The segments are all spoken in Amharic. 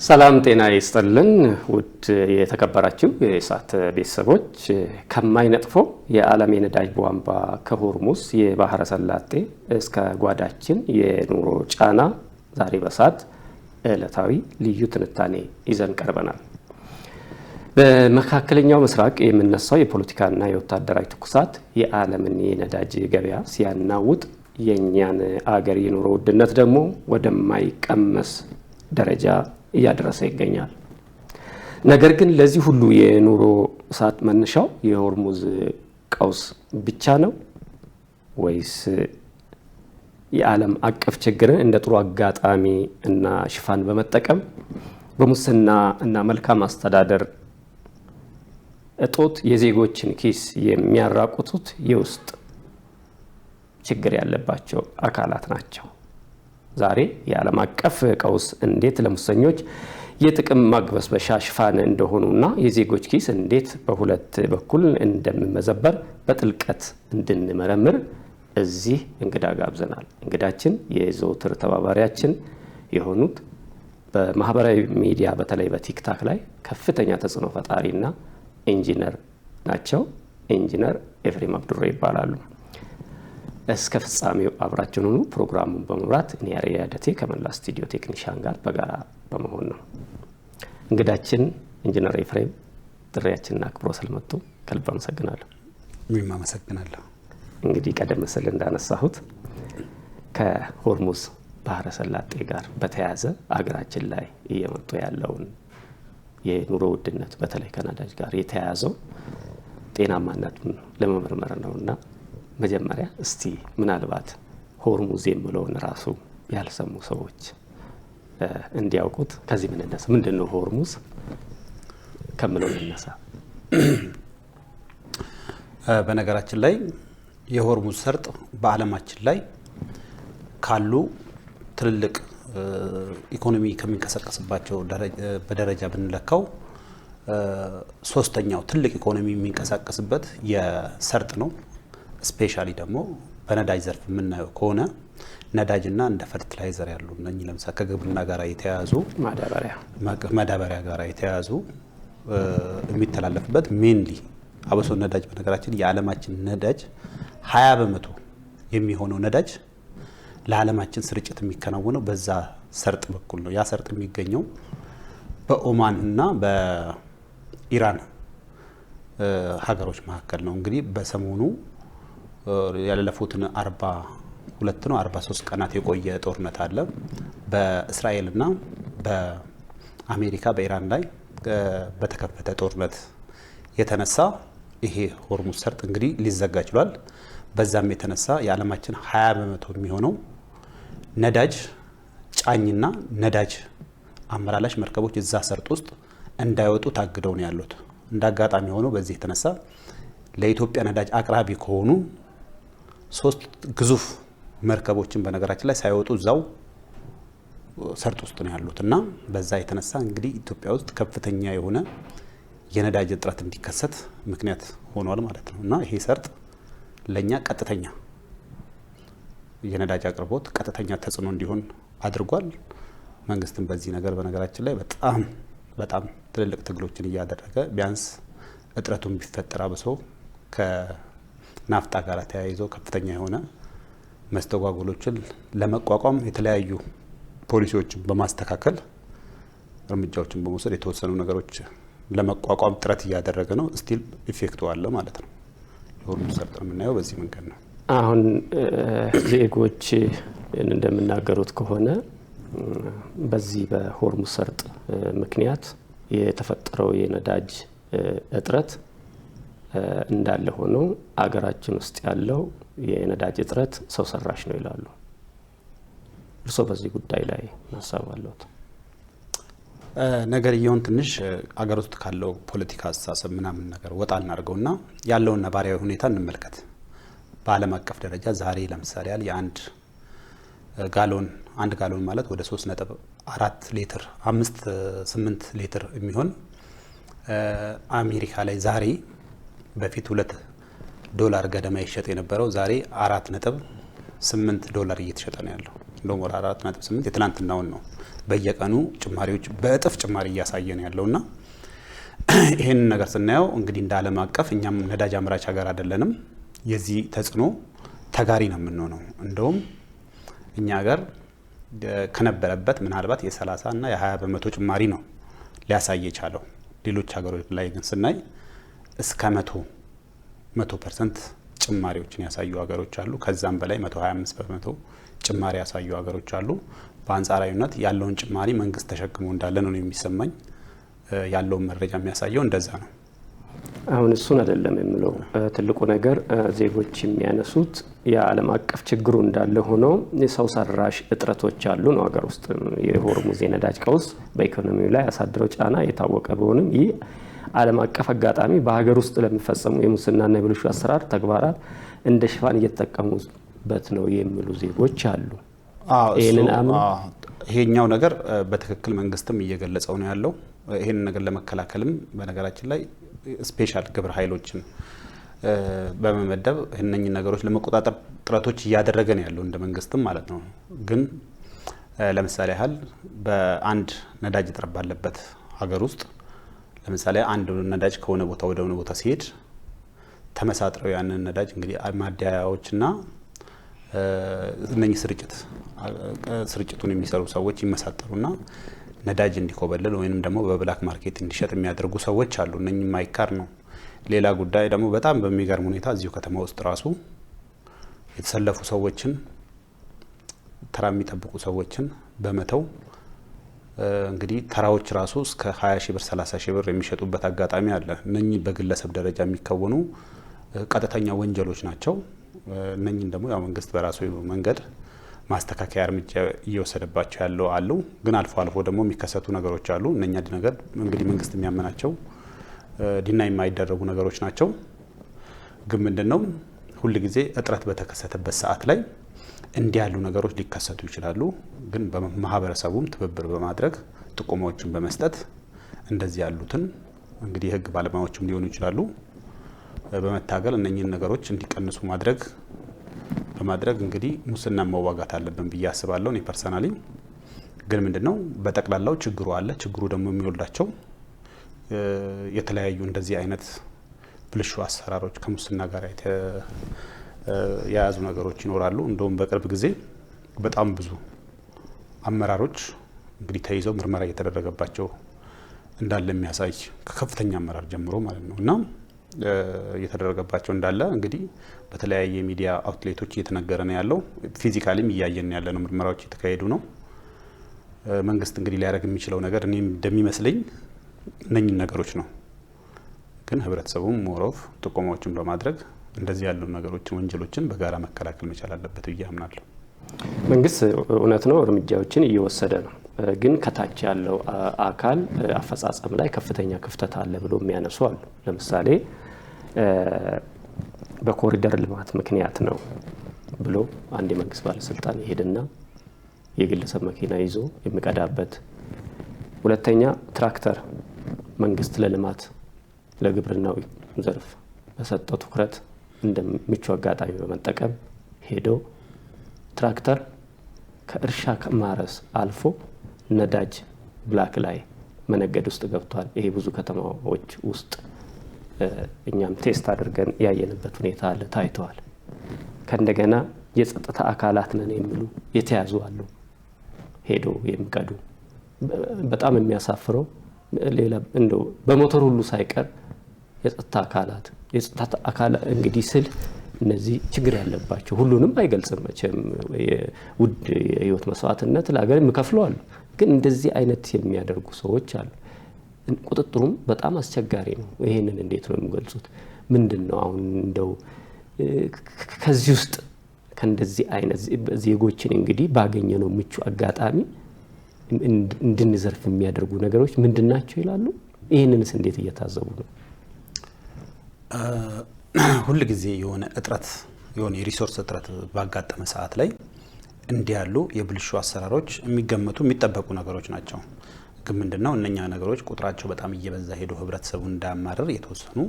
ሰላም ጤና ይስጥልን ውድ የተከበራችሁ የኢሳት ቤተሰቦች ከማይነጥፈው የዓለም የነዳጅ ቧንቧ ከሆርሙዝ የባህረ ሰላጤ እስከ ጓዳችን የኑሮ ጫና ዛሬ በኢሳት ዕለታዊ ልዩ ትንታኔ ይዘን ቀርበናል። በመካከለኛው ምስራቅ የሚነሳው የፖለቲካና የወታደራዊ ትኩሳት የዓለምን የነዳጅ ገበያ ሲያናውጥ የኛን አገር የኑሮ ውድነት ደግሞ ወደማይቀመስ ደረጃ እያደረሰ ይገኛል። ነገር ግን ለዚህ ሁሉ የኑሮ እሳት መነሻው የሆርሙዝ ቀውስ ብቻ ነው ወይስ የዓለም አቀፍ ችግርን እንደ ጥሩ አጋጣሚ እና ሽፋን በመጠቀም በሙስና እና መልካም አስተዳደር እጦት የዜጎችን ኪስ የሚያራቁቱት የውስጥ ችግር ያለባቸው አካላት ናቸው? ዛሬ የዓለም አቀፍ ቀውስ እንዴት ለሙሰኞች የጥቅም ማግበስበሻ ሽፋን እንደሆኑና የዜጎች ኪስ እንዴት በሁለት በኩል እንደሚመዘበር በጥልቀት እንድንመረምር እዚህ እንግዳ ጋብዘናል። እንግዳችን የዘወትር ተባባሪያችን የሆኑት በማህበራዊ ሚዲያ በተለይ በቲክታክ ላይ ከፍተኛ ተጽዕኖ ፈጣሪና ኢንጂነር ናቸው። ኢንጂነር ኤፍሬም አብዱሬ ይባላሉ። እስከ ፍጻሜው አብራችን ሆኑ። ፕሮግራሙን በመምራት እኔ ያሬድ አደቴ ከመላ ስቱዲዮ ቴክኒሻን ጋር በጋራ በመሆን ነው። እንግዳችን ኢንጂነር ኤፍሬም ጥሪያችንን አክብሮ ስለመጡ ከልብ አመሰግናለሁ። እኔም አመሰግናለሁ። እንግዲህ ቀደም ሲል እንዳነሳሁት ከሆርሙዝ ባህረ ሰላጤ ጋር በተያያዘ አገራችን ላይ እየመጡ ያለውን የኑሮ ውድነት በተለይ ከነዳጅ ጋር የተያያዘው ጤናማነቱን ለመመርመር ነውና መጀመሪያ እስቲ ምናልባት ሆርሙዝ የሚለውን ራሱ ያልሰሙ ሰዎች እንዲያውቁት ከዚህ ምን እንደሰ ምንድነው ሆርሙዝ ከምለው እንነሳ። በነገራችን ላይ የሆርሙዝ ሰርጥ በዓለማችን ላይ ካሉ ትልልቅ ኢኮኖሚ ከሚንቀሳቀስባቸው በደረጃ ብንለካው ሶስተኛው ትልቅ ኢኮኖሚ የሚንቀሳቀስበት የሰርጥ ነው። ስፔሻሊ ደግሞ በነዳጅ ዘርፍ የምናየው ከሆነ ነዳጅና እንደ ፈርቲላይዘር ያሉ እነኚህ ለምሳሌ ከግብርና ጋር የተያያዙ ማዳበሪያ ጋር የተያያዙ የሚተላለፍበት ሜንሊ አብሶ ነዳጅ በነገራችን የዓለማችን ነዳጅ 20% የሚሆነው ነዳጅ ለዓለማችን ስርጭት የሚከናወነው በዛ ሰርጥ በኩል ነው። ያ ሰርጥ የሚገኘው በኦማን እና በኢራን ሀገሮች መካከል ነው። እንግዲህ በሰሞኑ ያለፉትን 42 ነው 43 ቀናት የቆየ ጦርነት አለ በእስራኤልና በአሜሪካ በኢራን ላይ በተከፈተ ጦርነት የተነሳ ይሄ ሆርሙዝ ሰርጥ እንግዲህ ሊዘጋ ችሏል። በዛም የተነሳ የዓለማችን 20% የሚሆነው ነዳጅ ጫኝና ነዳጅ አመላላሽ መርከቦች እዛ ሰርጥ ውስጥ እንዳይወጡ ታግደው ነው ያሉት። እንዳጋጣሚ ሆኖ በዚህ የተነሳ ለኢትዮጵያ ነዳጅ አቅራቢ ከሆኑ 3 ግዙፍ መርከቦችን በነገራችን ላይ ሳይወጡ እዛው ሰርጥ ውስጥ ነው ያሉት እና በዛ የተነሳ እንግዲህ ኢትዮጵያ ውስጥ ከፍተኛ የሆነ የነዳጅ እጥረት እንዲከሰት ምክንያት ሆኗል ማለት ነው እና ይሄ ሰርጥ ለኛ ቀጥተኛ የነዳጅ አቅርቦት ቀጥተኛ ተጽዕኖ እንዲሆን አድርጓል። መንግስትም በዚህ ነገር በነገራችን ላይ በጣም ትልልቅ ትግሎችን እያደረገ ቢያንስ እጥረቱን ቢፈጠር አብሶ ከናፍጣ ጋር ተያይዞ ከፍተኛ የሆነ መስተጓጎሎችን ለመቋቋም የተለያዩ ፖሊሲዎችን በማስተካከል እርምጃዎችን በመውሰድ የተወሰኑ ነገሮች ለመቋቋም ጥረት እያደረገ ነው። ስቲል ኢፌክቱ አለ ማለት ነው። የሆርሙዝ ሰርጥ የምናየው በዚህ መንገድ ነው። አሁን ዜጎች እንደምናገሩት ከሆነ በዚህ በሆርሙዝ ሰርጥ ምክንያት የተፈጠረው የነዳጅ እጥረት እንዳለ ሆኖ አገራችን ውስጥ ያለው የነዳጅ እጥረት ሰው ሰራሽ ነው ይላሉ። እርስዎ በዚህ ጉዳይ ላይ ሀሳብ አለዎት? ነገርየውን ትንሽ አገር ውስጥ ካለው ፖለቲካ አስተሳሰብ ምናምን ነገር ወጣ እናድርገውና ያለውን ነባራዊ ሁኔታ እንመልከት። በዓለም አቀፍ ደረጃ ዛሬ ለምሳሌ የአንድ ጋሎን ማለት ወደ 3.4 ሊትር 8 ሊትር የሚሆን አሜሪካ ላይ ዛሬ በፊት $2 ገደማ ይሸጥ የነበረው ዛሬ $4.8 እየተሸጠ ነው ያለው። እንደውም ወደ 4.8 የትናንትናውን ነው። በየቀኑ ጭማሪዎች በእጥፍ ጭማሪ እያሳየን ያለውና ይሄን ነገር ስናየው እንግዲህ እንደ ዓለም አቀፍ እኛም ነዳጅ አምራች ሀገር አይደለንም። የዚህ ተጽዕኖ ተጋሪ ነው የምንሆነው። እንደውም እኛ ሀገር ከነበረበት ምናልባት የ30 እና የ20 በመቶ ጭማሪ ነው ሊያሳይ የቻለው። ሌሎች ሀገሮች ላይ ግን ስናይ እስከ 100% ጭማሪዎችን ያሳዩ ሀገሮች አሉ። ከዛም በላይ 125 በመቶ ጭማሪ ያሳዩ ሀገሮች አሉ። በአንጻራዊነት ያለውን ጭማሪ መንግስት ተሸክሞ እንዳለ ነው የሚሰማኝ። ያለውን መረጃ የሚያሳየው እንደዛ ነው። አሁን እሱን አይደለም የምለው። ትልቁ ነገር ዜጎች የሚያነሱት የዓለም አቀፍ ችግሩ እንዳለ ሆኖ የሰው ሰራሽ እጥረቶች አሉ ነው። ሀገር ውስጥ የሆርሙዝ የነዳጅ ቀውስ በኢኮኖሚው ላይ ያሳደረው ጫና የታወቀ ቢሆንም ይህ ዓለም አቀፍ አጋጣሚ በሀገር ውስጥ ለሚፈጸሙ የሙስናና የብልሹ አሰራር ተግባራት እንደ ሽፋን እየተጠቀሙበት ነው የሚሉ ዜጎች አሉ። ይሄኛው ነገር በትክክል መንግስትም እየገለጸው ነው ያለው። ይሄን ነገር ለመከላከልም በነገራችን ላይ ስፔሻል ግብረ ኃይሎችን በመመደብ እነኚህ ነገሮች ለመቆጣጠር ጥረቶች እያደረገ ነው ያለው እንደ መንግስትም ማለት ነው። ግን ለምሳሌ ያህል በአንድ ነዳጅ እጥረት ባለበት ሀገር ውስጥ ለምሳሌ አንድ ነዳጅ ከሆነ ቦታ ወደ ሆነ ቦታ ሲሄድ ተመሳጥረው ያንን ነዳጅ እንግዲህ ማደያዎችና እነኚህ ስርጭቱን የሚሰሩ ሰዎች ይመሳጠሩና ነዳጅ እንዲኮበልል ወይንም ደግሞ በብላክ ማርኬት እንዲሸጥ የሚያደርጉ ሰዎች አሉ። እነኚህ ማይካር ነው። ሌላ ጉዳይ ደግሞ በጣም በሚገርም ሁኔታ እዚሁ ከተማ ውስጥ ራሱ የተሰለፉ ሰዎችን ተራ የሚጠብቁ ሰዎችን በመተው እንግዲህ ተራዎች ራሱ እስከ 20 ሺህ ብር 30 ሺህ ብር የሚሸጡበት አጋጣሚ አለ። እነኚህ በግለሰብ ደረጃ የሚከወኑ ቀጥተኛ ወንጀሎች ናቸው። እነኚህን ደግሞ ያው መንግስት በራሱ መንገድ ማስተካከያ እርምጃ እየወሰደባቸው ያለው አሉ። ግን አልፎ አልፎ ደግሞ የሚከሰቱ ነገሮች አሉ። እነኛ ነገር እንግዲህ መንግስት የሚያመናቸው ዲና የማይደረጉ ነገሮች ናቸው። ግን ምንድነው ሁል ጊዜ እጥረት በተከሰተበት ሰዓት ላይ እንዲህ ያሉ ነገሮች ሊከሰቱ ይችላሉ። ግን በማህበረሰቡም ትብብር በማድረግ ጥቆማዎችን በመስጠት እንደዚህ ያሉትን እንግዲህ የህግ ባለሙያዎችም ሊሆኑ ይችላሉ በመታገል እነኚህን ነገሮች እንዲቀንሱ በማድረግ እንግዲህ ሙስና መዋጋት አለብን ብዬ አስባለሁ። እኔ ፐርሰናሊ ግን ምንድነው በጠቅላላው ችግሩ አለ። ችግሩ ደግሞ የሚወልዳቸው የተለያዩ እንደዚህ አይነት ብልሹ አሰራሮች ከሙስና ጋር የያዙ ነገሮች ይኖራሉ። እንደውም በቅርብ ጊዜ በጣም ብዙ አመራሮች እንግዲህ ተይዘው ምርመራ እየተደረገባቸው እንዳለ የሚያሳይ ከከፍተኛ አመራር ጀምሮ ማለት ነው እና እየተደረገባቸው እንዳለ እንግዲህ በተለያየ ሚዲያ አውትሌቶች እየተነገረ ነው ያለው። ፊዚካሊም እያየን ያለ ነው። ምርመራዎች እየተካሄዱ ነው። መንግስት እንግዲህ ሊያደርግ የሚችለው ነገር እኔም እንደሚመስለኝ እነኚህ ነገሮች ነው። ግን ህብረተሰቡም ሞሮፍ ጥቆማዎችን በማድረግ እንደዚህ ያሉ ነገሮችን ወንጀሎችን በጋራ መከላከል መቻል አለበት ብዬ አምናለሁ። መንግስት እውነት ነው እርምጃዎችን እየወሰደ ነው። ግን ከታች ያለው አካል አፈጻጸም ላይ ከፍተኛ ክፍተት አለ ብሎ የሚያነሱ አሉ። ለምሳሌ በኮሪደር ልማት ምክንያት ነው ብሎ አንድ የመንግስት ባለስልጣን ይሄድና የግለሰብ መኪና ይዞ የሚቀዳበት። ሁለተኛ ትራክተር መንግስት ለልማት ለግብርናው ዘርፍ በሰጠው ትኩረት እንደምቹ አጋጣሚ በመጠቀም ሄዶ ትራክተር ከእርሻ ከማረስ አልፎ ነዳጅ ብላክ ላይ መነገድ ውስጥ ገብቷል። ይሄ ብዙ ከተማዎች ውስጥ እኛም ቴስት አድርገን ያየንበት ሁኔታ አለ፣ ታይተዋል። ከእንደገና የጸጥታ አካላት ነን የሚሉ የተያዙ አሉ፣ ሄዶ የሚቀዱ። በጣም የሚያሳፍረው ሌላ እንደው በሞተር ሁሉ ሳይቀር የጸጥታ አካላት እንግዲህ ስል እነዚህ ችግር ያለባቸው ሁሉንም አይገልጽም መቼም ውድ የህይወት መስዋዕትነት ለሀገር የሚከፍሉ አሉ። ግን እንደዚህ አይነት የሚያደርጉ ሰዎች አሉ። ቁጥጥሩም በጣም አስቸጋሪ ነው። ይሄንን እንዴት ነው የሚገልጹት? ምንድነው አሁን እንደው ከዚህ ውስጥ ከእንደዚህ አይነት ዜጎችን እንግዲህ ባገኘነው ምቹ አጋጣሚ እንድንዘርፍ የሚያደርጉ ነገሮች ምንድናቸው ይላሉ? ይሄንንስ እንዴት እየታዘቡ ነው? ሁሉ ጊዜ የሆነ የሪሶርስ እጥረት ባጋጠመ ሰዓት ላይ እንዲህ ያሉ የብልሹ አሰራሮች የሚገመቱ የሚጠበቁ ነገሮች ናቸው። ግን ምንድነው እነኛ ነገሮች ቁጥራቸው በጣም እየበዛ ሄዶ ህብረተሰቡን እንዳያማርር የተወሰኑ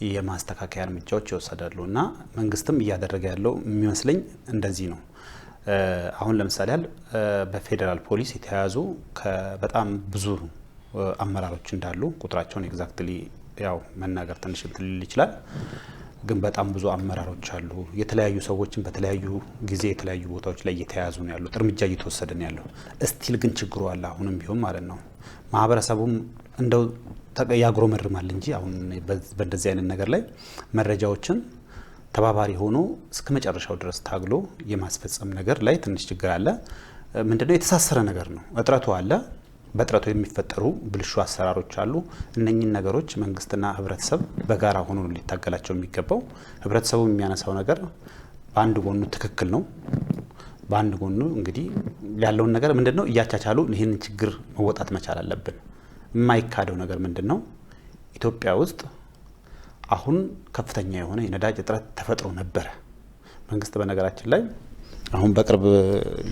የማስተካከያ እርምጃዎች ይወሰዳሉ እና መንግስትም እያደረገ ያለው የሚመስለኝ እንደዚህ ነው። አሁን ለምሳሌ በፌዴራል ፖሊስ የተያዙ በጣም ብዙ አመራሮች እንዳሉ ቁጥራቸውን ኤግዛክትሊ ያው መናገር ትንሽ እንትን ሊል ይችላል፣ ግን በጣም ብዙ አመራሮች አሉ። የተለያዩ ሰዎችን በተለያዩ ጊዜ የተለያዩ ቦታዎች ላይ እየተያዙ ነው ያሉት፣ እርምጃ እየተወሰደ ነው ያለው። እስቲል ግን ችግሩ አለ አሁንም ቢሆን ማለት ነው። ማህበረሰቡም እንደው ያጉረመርማል እንጂ አሁን በእንደዚህ አይነት ነገር ላይ መረጃዎችን ተባባሪ ሆኖ እስከ መጨረሻው ድረስ ታግሎ የማስፈጸም ነገር ላይ ትንሽ ችግር አለ። ምንድነው የተሳሰረ ነገር ነው፣ እጥረቱ አለ። በጥረቱ የሚፈጠሩ ብልሹ አሰራሮች አሉ። እነኚህን ነገሮች መንግስትና ህብረተሰብ በጋራ ሆኖ ሊታገላቸው የሚገባው። ህብረተሰቡ የሚያነሳው ነገር በአንድ ጎኑ ትክክል ነው፣ በአንድ ጎኑ እንግዲህ ያለውን ነገር ምንድነው እያቻቻሉ ይህንን ችግር መወጣት መቻል አለብን። የማይካደው ነገር ምንድነው ኢትዮጵያ ውስጥ አሁን ከፍተኛ የሆነ የነዳጅ እጥረት ተፈጥሮ ነበረ። መንግስት በነገራችን ላይ አሁን በቅርብ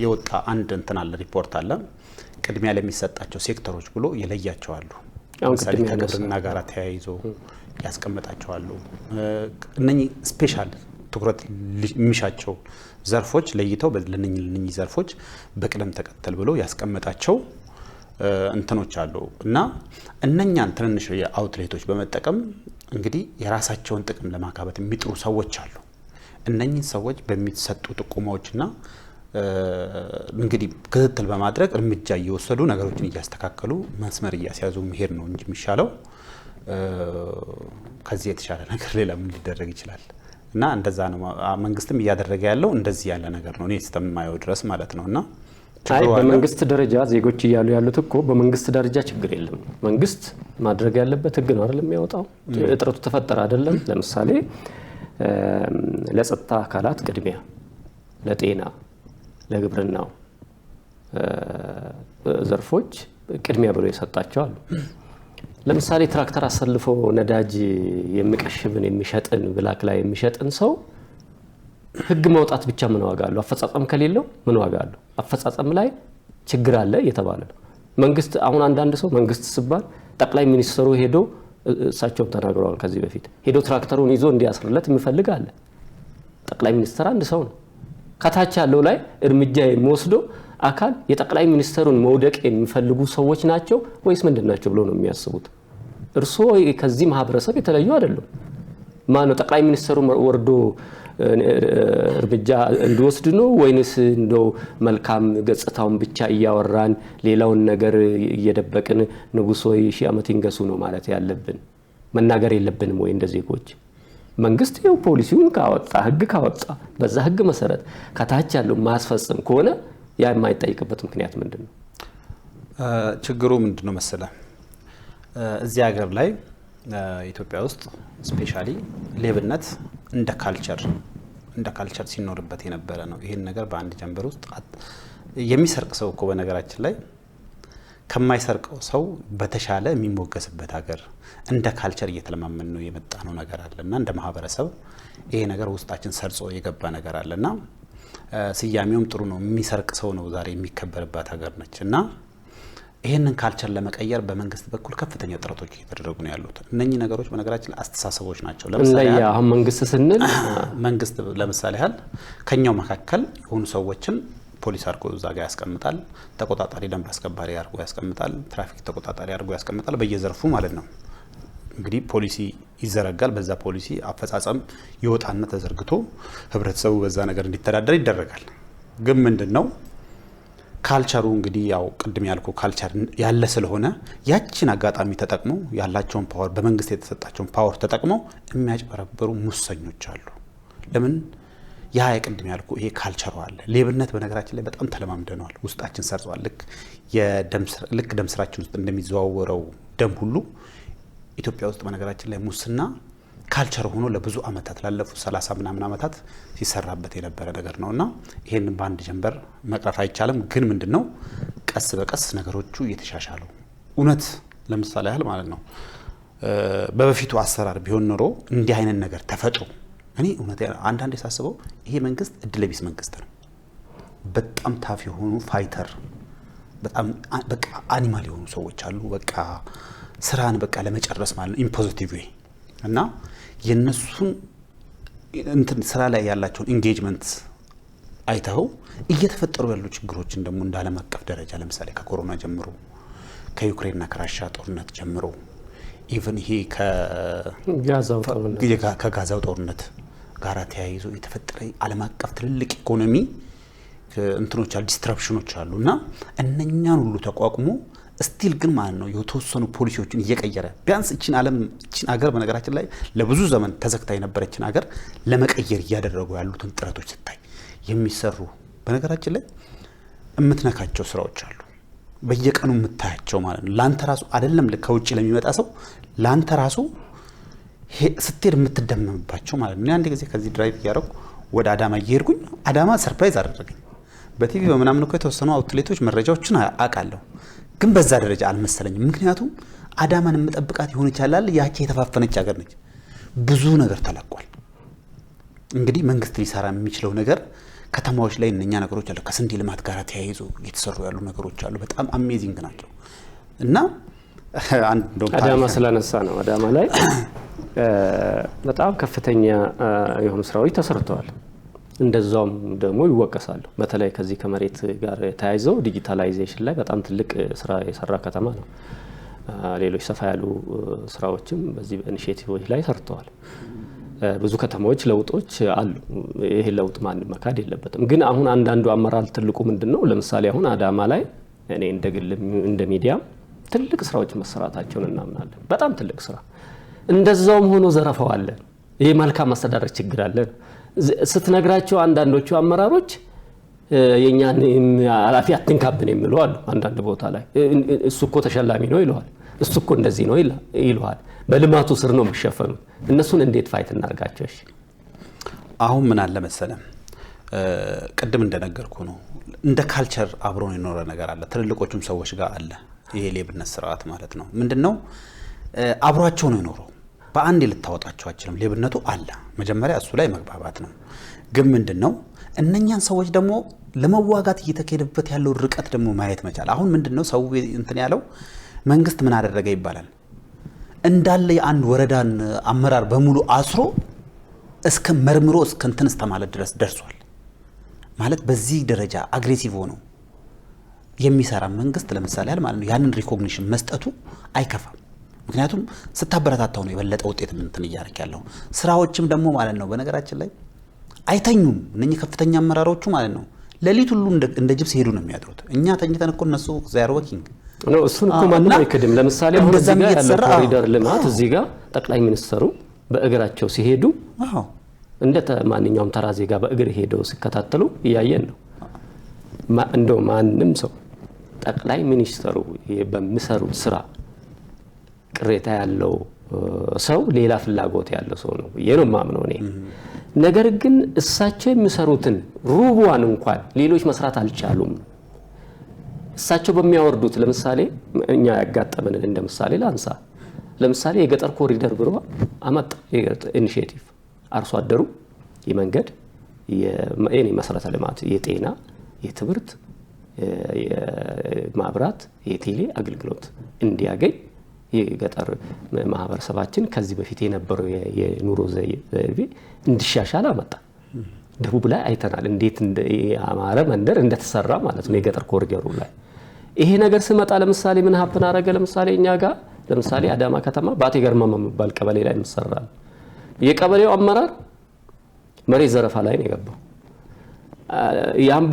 የወጣ አንድ እንትን አለ፣ ሪፖርት አለ፣ ቅድሚያ ለሚሰጣቸው ሴክተሮች ብሎ የለያቸው አሉ። ለምሳሌ ከግብርና ጋር ተያይዞ ያስቀመጣቸው አሉ። እነኚህ ስፔሻል ትኩረት የሚሻቸው ዘርፎች ለይተው ለነኚህ ዘርፎች በቅደም ተከተል ብሎ ያስቀመጣቸው እንትኖች አሉ እና እነኛን ትንንሽ የአውትሌቶች በመጠቀም እንግዲህ የራሳቸውን ጥቅም ለማካበት የሚጥሩ ሰዎች አሉ። እነኚህ ሰዎች በሚሰጡ ጥቆማዎችና እንግዲህ ክትትል በማድረግ እርምጃ እየወሰዱ ነገሮችን እያስተካከሉ መስመር እያስያዙ መሄድ ነው እንጂ የሚሻለው ከዚህ የተሻለ ነገር ሌላ ምን ሊደረግ ይችላል? እና እንደዛ ነው መንግስትም እያደረገ ያለው እንደዚህ ያለ ነገር ነው እኔ እስከማየው ድረስ ማለት ነውና በመንግስት ደረጃ ዜጎች እያሉ ያሉት እኮ በመንግስት ደረጃ ችግር የለም። መንግስት ማድረግ ያለበት ህግ ነው አይደለም የሚያወጣው። እጥረቱ ተፈጠረ አይደለም። ለምሳሌ ለጸጥታ አካላት ቅድሚያ፣ ለጤና፣ ለግብርናው ዘርፎች ቅድሚያ ብሎ የሰጣቸው አሉ። ለምሳሌ ትራክተር አሰልፎ ነዳጅ የሚቀሽብን የሚሸጥን ብላክ ላይ የሚሸጥን ሰው ህግ ማውጣት ብቻ ምን ዋጋ አለው? አፈጻጸም ከሌለው ምን ዋጋ አለው? አፈጻጸም ላይ ችግር አለ እየተባለ ነው። መንግስት አሁን አንዳንድ ሰው መንግስት ሲባል ጠቅላይ ሚኒስትሩ ሄዶ እሳቸው ተናግረዋል ከዚህ በፊት ሄዶ ትራክተሩን ይዞ እንዲያስርለት የሚፈልግ አለ። ጠቅላይ ሚኒስትር አንድ ሰው ነው። ከታች ያለው ላይ እርምጃ የሚወስደው አካል የጠቅላይ ሚኒስትሩን መውደቅ የሚፈልጉ ሰዎች ናቸው ወይስ ምንድን ናቸው ብሎ ነው የሚያስቡት? እርስዎ ከዚህ ማህበረሰብ የተለዩ አይደሉም። ማነው ጠቅላይ ሚኒስትሩ ወርዶ እርምጃ እንዲወስድ ነው ወይንስ እንደው መልካም ገጽታውን ብቻ እያወራን ሌላውን ነገር እየደበቅን ንጉሥ ወይ ሺህ ዓመት ይንገሱ ነው ማለት ያለብን? መናገር የለብንም ወይ እንደ ዜጎች? መንግስት ይኸው ፖሊሲውን ካወጣ ህግ ካወጣ በዛ ህግ መሰረት ከታች ያለው ማስፈጸም ከሆነ ያ የማይጠይቅበት ምክንያት ምንድን ነው? ችግሩ ምንድን ነው መሰለ እዚህ ሀገር ላይ ኢትዮጵያ ውስጥ ስፔሻሊ ሌብነት እንደ ካልቸር ሲኖርበት የነበረ ነው። ይሄን ነገር በአንድ ጀንበር ውስጥ የሚሰርቅ ሰው እኮ በነገራችን ላይ ከማይሰርቀው ሰው በተሻለ የሚሞገስበት ሀገር እንደ ካልቸር እየተለማመን ነው የመጣ ነው ነገር አለና እንደ ማህበረሰብ ይሄ ነገር ውስጣችን ሰርጾ የገባ ነገር አለና ስያሜውም ጥሩ ነው። የሚሰርቅ ሰው ነው ዛሬ የሚከበርባት ሀገር ነች እና ይሄንን ካልቸር ለመቀየር በመንግስት በኩል ከፍተኛ ጥረቶች እየተደረጉ ነው ያሉት። እነኚህ ነገሮች በነገራችን ላይ አስተሳሰቦች ናቸው። ለምሳሌ አሁን መንግስት ስንል መንግስት ለምሳሌ ያህል ከኛው መካከል የሆኑ ሰዎችን ፖሊስ አድርጎ እዛ ጋር ያስቀምጣል፣ ተቆጣጣሪ ደንብ አስከባሪ አድርጎ ያስቀምጣል፣ ትራፊክ ተቆጣጣሪ አድርጎ ያስቀምጣል፣ በየዘርፉ ማለት ነው። እንግዲህ ፖሊሲ ይዘረጋል። በዛ ፖሊሲ አፈጻጸም ይወጣና ተዘርግቶ ህብረተሰቡ በዛ ነገር እንዲተዳደር ይደረጋል። ግን ምንድነው ካልቸሩ እንግዲህ ያው ቅድም ያልኩ ካልቸር ያለ ስለሆነ ያችን አጋጣሚ ተጠቅመው ያላቸውን ፓወር በመንግስት የተሰጣቸውን ፓወር ተጠቅመው የሚያጭበረብሩ ሙሰኞች አሉ። ለምን ያ የቅድም ያልኩ ይሄ ካልቸሩ አለ። ሌብነት በነገራችን ላይ በጣም ተለማምደነዋል፣ ውስጣችን ሰርጿል። ልክ ደም ስራችን ውስጥ እንደሚዘዋወረው ደም ሁሉ ኢትዮጵያ ውስጥ በነገራችን ላይ ሙስና ካልቸር ሆኖ ለብዙ አመታት ላለፉት 30 ምናምን አመታት ሲሰራበት የነበረ ነገር ነውና ይሄንን በአንድ ጀንበር መቅረፍ አይቻልም። ግን ምንድነው ቀስ በቀስ ነገሮቹ እየተሻሻሉ እውነት ለምሳሌ ያህል ማለት ነው በበፊቱ አሰራር ቢሆን ኖሮ እንዲህ አይነት ነገር ተፈጥሮ እኔ እውነት አንዳንዴ ሳስበው ይሄ መንግስት እድለቢስ መንግስት ነው። በጣም ታፍ የሆኑ ፋይተር በጣም በቃ አኒማል የሆኑ ሰዎች አሉ። በቃ ስራን በቃ ለመጨረስ ማለት ኢምፖዚቲቭ ዌይ እና የነሱን እንትን ስራ ላይ ያላቸውን ኢንጌጅመንት አይተው እየተፈጠሩ ያሉ ችግሮችን ደግሞ እንደ ዓለም አቀፍ ደረጃ ለምሳሌ ከኮሮና ጀምሮ ከዩክሬንና ከራሻ ጦርነት ጀምሮ ኢቭን ይሄ ከጋዛው ጦርነት ጋር ተያይዞ የተፈጠረ ዓለም አቀፍ ትልልቅ ኢኮኖሚ እንትኖች አሉ፣ ዲስትራፕሽኖች አሉና እነኛን ሁሉ ተቋቁሞ ስቲል ግን ማለት ነው የተወሰኑ ፖሊሲዎችን እየቀየረ ቢያንስ እቺን ሀገር በነገራችን ላይ ለብዙ ዘመን ተዘግታ የነበረችን ሀገር ለመቀየር እያደረጉ ያሉትን ጥረቶች ስታይ የሚሰሩ በነገራችን ላይ እምትነካቸው ስራዎች አሉ በየቀኑ የምታያቸው ማለት ነው። ላንተ ራሱ አይደለም ከውጭ ለሚመጣ ሰው ላንተ ራሱ ስትሄድ የምትደመምባቸው ማለት ነው። አንድ ጊዜ ከዚህ ድራይቭ እያደረኩ ወደ አዳማ እየሄድኩኝ አዳማ ሰርፕራይዝ አደረገኝ። በቲቪ በምናምን እኮ የተወሰኑ አውትሌቶች መረጃዎችን አውቃለሁ፣ ግን በዛ ደረጃ አልመሰለኝም። ምክንያቱም አዳማን የምጠብቃት ይሆን ይችላል ያቺ የተፋፈነች ሀገር ነች። ብዙ ነገር ተለቋል። እንግዲህ መንግስት ሊሰራ የሚችለው ነገር ከተማዎች ላይ እነኛ ነገሮች አሉ። ከስንዴ ልማት ጋር ተያይዞ እየተሰሩ ያሉ ነገሮች አሉ። በጣም አሜዚንግ ናቸው። እና አዳማ ስላነሳ ነው አዳማ ላይ በጣም ከፍተኛ የሆኑ ስራዎች ተሰርተዋል። እንደዛውም ደግሞ ይወቀሳሉ። በተለይ ከዚህ ከመሬት ጋር ተያይዘው ዲጂታላይዜሽን ላይ በጣም ትልቅ ስራ የሰራ ከተማ ነው። ሌሎች ሰፋ ያሉ ስራዎችም በዚህ ኢኒሼቲቮች ላይ ሰርተዋል። ብዙ ከተማዎች ለውጦች አሉ። ይሄ ለውጥ ማንም መካድ የለበትም። ግን አሁን አንዳንዱ አመራር ትልቁ ምንድነው ለምሳሌ አሁን አዳማ ላይ እኔ እንደ ሚዲያ ትልቅ ስራዎች መሰራታቸውን እናምናለን። በጣም ትልቅ ስራ። እንደዛውም ሆኖ ዘረፋው አለ። ይሄ መልካም አስተዳደር ችግር አለ ስትነግራቸው አንዳንዶቹ አመራሮች የኛን ኃላፊ አትንካብን የሚሉ አሉ። አንዳንድ ቦታ ላይ እሱ እኮ ተሸላሚ ነው ይለዋል፣ እሱ እኮ እንደዚህ ነው ይለዋል። በልማቱ ስር ነው የሚሸፈኑት። እነሱን እንዴት ፋይት እናርጋቸው? እሺ አሁን ምን አለ መሰለም ቅድም እንደነገርኩ ነው እንደ ካልቸር አብሮን የኖረ ነገር አለ። ትልልቆቹም ሰዎች ጋር አለ ይሄ ሌብነት ስርዓት ማለት ነው። ምንድነው አብሯቸው ነው የኖረው። በአንድ ልታወጣቸው አይችልም። ሌብነቱ አለ። መጀመሪያ እሱ ላይ መግባባት ነው። ግን ምንድነው እነኛን ሰዎች ደግሞ ለመዋጋት እየተካሄደበት ያለው ርቀት ደግሞ ማየት መቻል። አሁን ምንድነው ሰው እንትን ያለው መንግስት ምን አደረገ ይባላል። እንዳለ የአንድ ወረዳን አመራር በሙሉ አስሮ እስከ መርምሮ እስከ እንትን ማለት ድረስ ደርሷል። ማለት በዚህ ደረጃ አግሬሲቭ ሆኖ የሚሰራ መንግስት ለምሳሌ ማለት ነው ያንን ሪኮግኒሽን መስጠቱ አይከፋም። ምክንያቱም ስታበረታታው ነው የበለጠ ውጤት እንትን ያርክ ያለው። ስራዎችም ደግሞ ማለት ነው በነገራችን ላይ አይተኙም። እነኚህ ከፍተኛ አመራሮቹ ማለት ነው ለሊት ሁሉ እንደ ጅብ ሲሄዱ ነው የሚያድሩት። እኛ ተኝተን እኮ እነሱ ዛሬ ወርኪንግ ነው። እሱን እኮ ማንም አይከድም። ለምሳሌ አሁን እዚህ ጋር ያለው ኮሪደር ልማት እዚህ ጋር ጠቅላይ ሚኒስትሩ በእግራቸው ሲሄዱ እንደ ማንኛውም ተራ ዜጋ በእግር ሄደው ሲከታተሉ እያየን ነው። እንደው ማንም ሰው ጠቅላይ ሚኒስትሩ በሚሰሩት ስራ ቅሬታ ያለው ሰው ሌላ ፍላጎት ያለው ሰው ነው የነው ማምነው እኔ። ነገር ግን እሳቸው የሚሰሩትን ሩቡዋን እንኳን ሌሎች መስራት አልቻሉም። እሳቸው በሚያወርዱት ለምሳሌ እኛ ያጋጠመንን እንደ ምሳሌ ላንሳ። ለምሳሌ የገጠር ኮሪደር ብሎ አመጣ ኢኒሼቲቭ። አርሶ አደሩ የመንገድ የመሰረተ ልማት፣ የጤና፣ የትምህርት፣ የማብራት፣ የቴሌ አገልግሎት እንዲያገኝ የገጠር ማህበረሰባችን ከዚህ በፊት የነበረው የኑሮ ዘይቤ እንዲሻሻል አመጣ። ደቡብ ላይ አይተናል እንዴት ያማረ መንደር እንደተሰራ ማለት ነው የገጠር ኮሪደሩ ላይ። ይሄ ነገር ሲመጣ ለምሳሌ ምን ሀፕን አረገ? ለምሳሌ እኛ ጋር ለምሳሌ አዳማ ከተማ ባቴ ገርማማ የሚባል ቀበሌ ላይ እንሰራል። የቀበሌው አመራር መሬት ዘረፋ ላይ ነው የገባው። ያም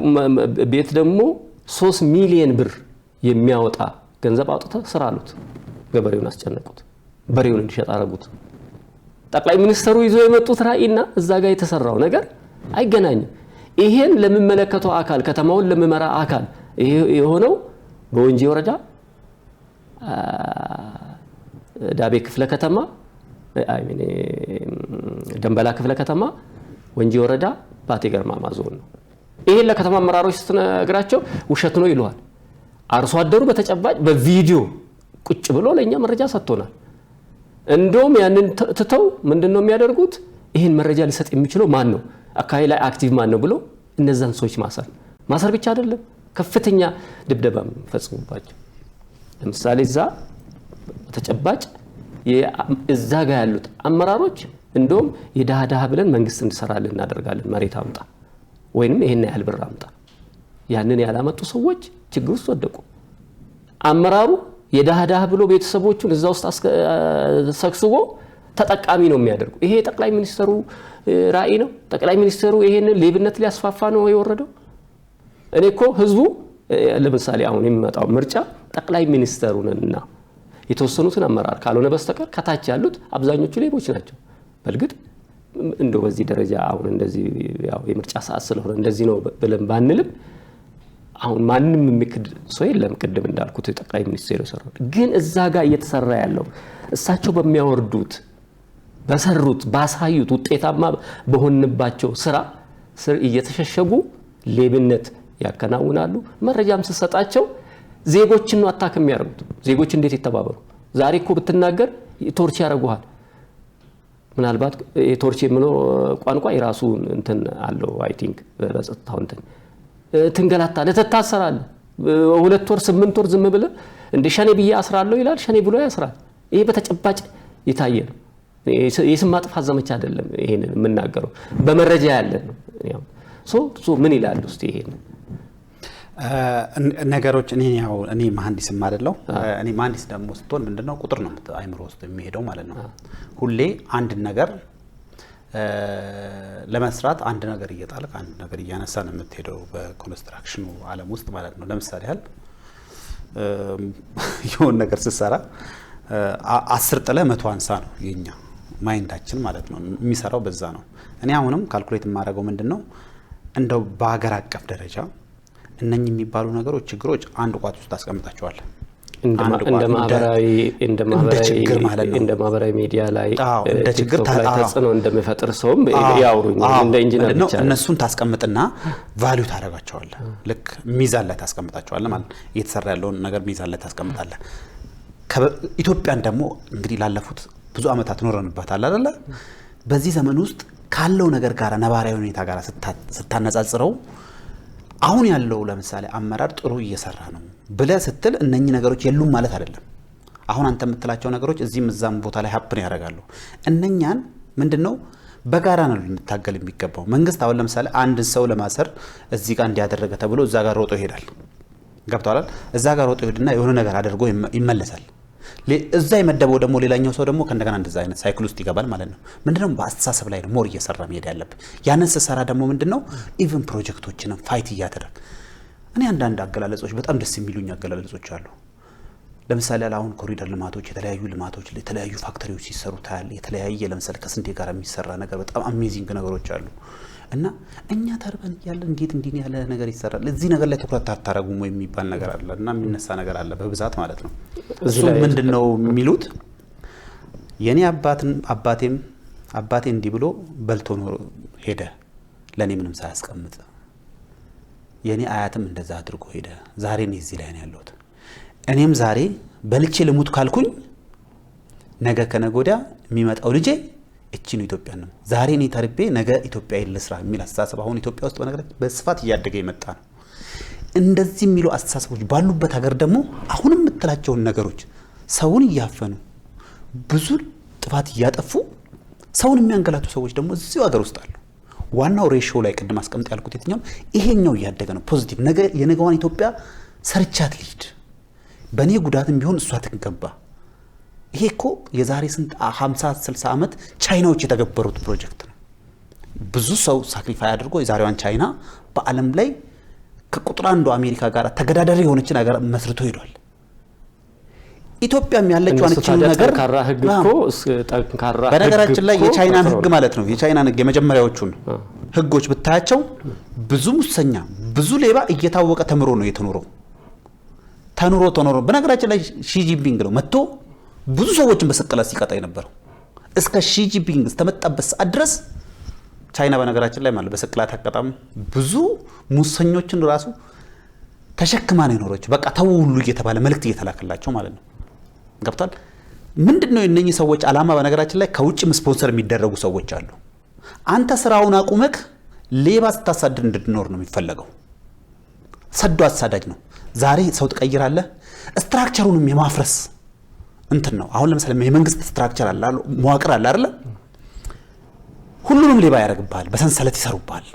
ቤት ደግሞ 3 ሚሊዮን ብር የሚያወጣ ገንዘብ አውጥተው ስራ አሉት። ገበሬውን አስጨነቁት። በሬውን እንዲሸጥ አረጉት። ጠቅላይ ሚኒስትሩ ይዞ የመጡት ራዕይና እዛ ጋር የተሰራው ነገር አይገናኝም። ይሄን ለሚመለከተው አካል ከተማውን ለሚመራ አካል የሆነው በወንጂ ወረዳ ዳቤ ክፍለ ከተማ ደንበላ ክፍለ ከተማ ወንጂ ወረዳ ባቴ ገርማማ ዞን ነው። ይሄን ለከተማ አመራሮች ስትነግራቸው ውሸት ነው ይሏል። አርሶ አደሩ በተጨባጭ በቪዲዮ ቁጭ ብሎ ለኛ መረጃ ሰጥቶናል። እንደውም ያንን ትተው ምንድነው የሚያደርጉት? ይሄን መረጃ ሊሰጥ የሚችለው ማን ነው? አካባቢ ላይ አክቲቭ ማን ነው ብሎ እነዛን ሰዎች ማሰር ብቻ አይደለም ከፍተኛ ድብደባም ፈጽሞባቸው። ለምሳሌ እዛ በተጨባጭ እዛ ጋር ያሉት አመራሮች እንደውም የዳሃ ብለን መንግስት እንዲሰራልን እናደርጋለን። መሬት አምጣ ወይንም ይሄን ያህል ብር አምጣ። ያንን ያላመጡ ሰዎች ችግር ውስጥ ወደቁ። አመራሩ የዳህዳህ ብሎ ቤተሰቦቹን እዛ ውስጥ ሰክስቦ ተጠቃሚ ነው የሚያደርጉ። ይሄ ጠቅላይ ሚኒስትሩ ራዕይ ነው? ጠቅላይ ሚኒስትሩ ይሄንን ሌብነት ሊያስፋፋ ነው የወረደው? እኔ እኮ ህዝቡ ለምሳሌ አሁን የሚመጣው ምርጫ ጠቅላይ ሚኒስትሩንና የተወሰኑትን አመራር ካልሆነ በስተቀር ከታች ያሉት አብዛኞቹ ሌቦች ናቸው። በልግጥ እንደው በዚህ ደረጃ አሁን እንደዚህ ያው የምርጫ ሰዓት ስለሆነ እንደዚህ ነው ብለን ባንልም አሁን ማንንም የሚክድ ሰው የለም። ቅድም እንዳልኩት ጠቅላይ ሚኒስትሩ ሰራው። ግን እዛ ጋር እየተሰራ ያለው እሳቸው በሚያወርዱት በሰሩት ባሳዩት ውጤታማ በሆንባቸው ስራ ስር እየተሸሸጉ ሌብነት ያከናውናሉ። መረጃም ሲሰጣቸው ዜጎችን ነው አታክ የሚያደርጉት። ዜጎች እንዴት ይተባበሩ? ዛሬ እኮ ብትናገር ቶርች ያደርጉሃል። ምናልባት ቶርች የምለው ቋንቋ የራሱ እንትን አለው አይ ቲንክ በጸጥታው እንትን ትንገላታለህ፣ ትታሰራለህ። 2 ወር 8 ወር ዝም ብለህ እንደ ሸኔ ብዬ አስራለሁ ይላል። ሸኔ ብሎ ያስራል። ይሄ በተጨባጭ የታየ ነው። የስም ማጥፋት ዘመቻ አይደለም። ይሄን የምናገረው በመረጃ ያለ ነው። ሶ ምን ይላል እስቲ ይሄን ነገሮች እኔ መሐንዲስም አይደለው። እኔ መሐንዲስ ደግሞ ስትሆን ምንድነው ቁጥር ነው አይምሮ ውስጥ የሚሄደው ማለት ነው። ሁሌ አንድ ነገር ለመስራት አንድ ነገር እየጣልክ አንድ ነገር እያነሳ ነው የምትሄደው በኮንስትራክሽኑ ዓለም ውስጥ ማለት ነው። ለምሳሌ ያህል የሆነ ነገር ስትሰራ 10 ጥለህ 100 አንሳ ነው የኛ ማይንዳችን ማለት ነው። የሚሰራው በዛ ነው። እኔ አሁንም ካልኩሌት የማደርገው ምንድነው እንደው በአገር አቀፍ ደረጃ እነኚህ የሚባሉ ነገሮች ችግሮች አንድ ቋት ውስጥ አስቀምጣቸዋለሁ። እንደ ማህበራዊ ሚዲያ ላይ እንደ ችግር ተጽዕኖ እንደሚፈጥር ሰውም ያውሩኝ እንደ ኢንጂነር ብቻ እነሱን ታስቀምጥና ቫልዩ ታደርጋቸዋለህ። ልክ ሚዛን ላይ ታስቀምጣቸዋለህ ማለት እየተሰራ ያለውን ነገር ሚዛን ላይ ታስቀምጣለህ። ኢትዮጵያን ደግሞ እንግዲህ ላለፉት ብዙ አመታት ኖረንባታል አይደለ? በዚህ ዘመን ውስጥ ካለው ነገር ጋር ነባራዊ ሁኔታ ጋር ስታነጻጽረው አሁን ያለው ለምሳሌ አመራር ጥሩ እየሰራ ነው ብለህ ስትል እነኚህ ነገሮች የሉም ማለት አይደለም። አሁን አንተ የምትላቸው ነገሮች እዚህም እዛም ቦታ ላይ ሀፕን ያደርጋሉ። እነኛን ምንድነው በጋራ ነው ልንታገል የሚገባው። መንግስት አሁን ለምሳሌ አንድ ሰው ለማሰር እዚህ ጋር እንዲያደረገ ተብሎ እዛ ጋር ሮጦ ይሄዳል። ገብቷል? እዛ ጋር ሮጦ ይሄድና የሆነ ነገር አድርጎ ይመለሳል። እዛ የመደበው ደግሞ ሌላኛው ሰው ደግሞ ከእንደገና እንደዛ አይነት ሳይክል ውስጥ ይገባል ማለት ነው። ምንድነው በአስተሳሰብ ላይ ነው ሞር እየሰራ መሄድ ያለብን። ያንን ስሰራ ደግሞ ምንድነው ኢቭን ፕሮጀክቶችን ፋይት እያደረግ እኔ አንዳንድ አገላለጾች በጣም ደስ የሚሉኝ አገላለጾች አሉ። ለምሳሌ አሁን ኮሪደር ልማቶች፣ የተለያዩ ልማቶች፣ የተለያዩ ፋክተሪዎች ሲሰሩ ታያል። የተለያየ ለምሳሌ ከስንዴ ጋር የሚሰራ ነገር በጣም አሜዚንግ ነገሮች አሉ። እና እኛ ተርበን ያለ እንዴት እንዲህ ያለ ነገር ይሰራል? እዚህ ነገር ላይ ትኩረት አታረጉም ወይ የሚባል ነገር አለ እና የሚነሳ ነገር አለ በብዛት ማለት ነው። እሱ ምንድነው የሚሉት የኔ አባቴ እንዲህ ብሎ በልቶ ነው ሄደ ለኔ ምንም ሳያስቀምጥ፣ የኔ አያትም እንደዛ አድርጎ ሄደ፣ ዛሬ እኔ እዚህ ላይ ነው ያለሁት። እኔም ዛሬ በልቼ ልሙት ካልኩኝ ነገ ከነጎዳ የሚመጣው ልጄ እቺን ኢትዮጵያ ነው። ዛሬ እኔ ተርቤ ነገ ኢትዮጵያ ይልስራ የሚል አስተሳሰብ አሁን ኢትዮጵያ ውስጥ በነገራችን በስፋት እያደገ የመጣ ነው። እንደዚህ የሚሉ አስተሳሰቦች ባሉበት ሀገር ደግሞ አሁንም የምትላቸውን ነገሮች ሰውን እያፈኑ ብዙ ጥፋት እያጠፉ ሰውን የሚያንገላቱ ሰዎች ደግሞ እዚሁ ሀገር ውስጥ አሉ። ዋናው ሬሾ ላይ ቅድም አስቀምጥ ያልኩት የትኛው ይሄኛው እያደገ ነው። ፖዚቲቭ ነገ የነገዋን ኢትዮጵያ ሰርቻት ልሂድ፣ በእኔ ጉዳትም ቢሆን እሷ ትንገባ። ይሄ እኮ የዛሬ ስንት 50-60 ዓመት ቻይናዎች የተገበሩት ፕሮጀክት ነው። ብዙ ሰው ሳክሪፋይ አድርጎ የዛሬዋን ቻይና በዓለም ላይ ከቁጥር አንዱ አሜሪካ ጋር ተገዳዳሪ የሆነችን ሀገር መስርቶ ሄዷል። ኢትዮጵያም ያለችው አንቺን ነገር ጠንካራ ህግ እኮ ጠንካራ ህግ በነገራችን ላይ የቻይናን ህግ ማለት ነው የቻይናን ህግ የመጀመሪያዎቹን ህጎች ብታያቸው ብዙ ሙሰኛ ብዙ ሌባ እየታወቀ ተምሮ ነው የተኖረው። ተኖሮ በነገራችን ላይ ሺጂፒንግ ነው መጥቶ ብዙ ሰዎችን በስቅላት ሲቀጣ የነበረው እስከ ሺጂፒንግ ተመጣበት ሰዓት ድረስ ቻይና በነገራችን ላይ ማለት በስቅላት አቀጣም ብዙ ሙሰኞችን ራሱ ተሸክማ ነው የኖረችው። በቃ ተው ሁሉ እየተባለ መልእክት እየተላከላቸው ማለት ነው። ገብቷል? ምንድነው የነኚህ ሰዎች አላማ? በነገራችን ላይ ከውጭም ስፖንሰር የሚደረጉ ሰዎች አሉ። አንተ ስራውን አቁመክ ሌባ ስታሳድድ እንድትኖር ነው የሚፈለገው። ሰዶ አሳዳጅ ነው። ዛሬ ሰው ትቀይራለህ፣ ስትራክቸሩንም የማፍረስ እንትን ነው። አሁን ለምሳሌ የመንግስት ስትራክቸር አለ መዋቅር አለ አይደል? ሁሉንም ሌባ ያደርግብሃል፣ በሰንሰለት ይሰሩብሃል።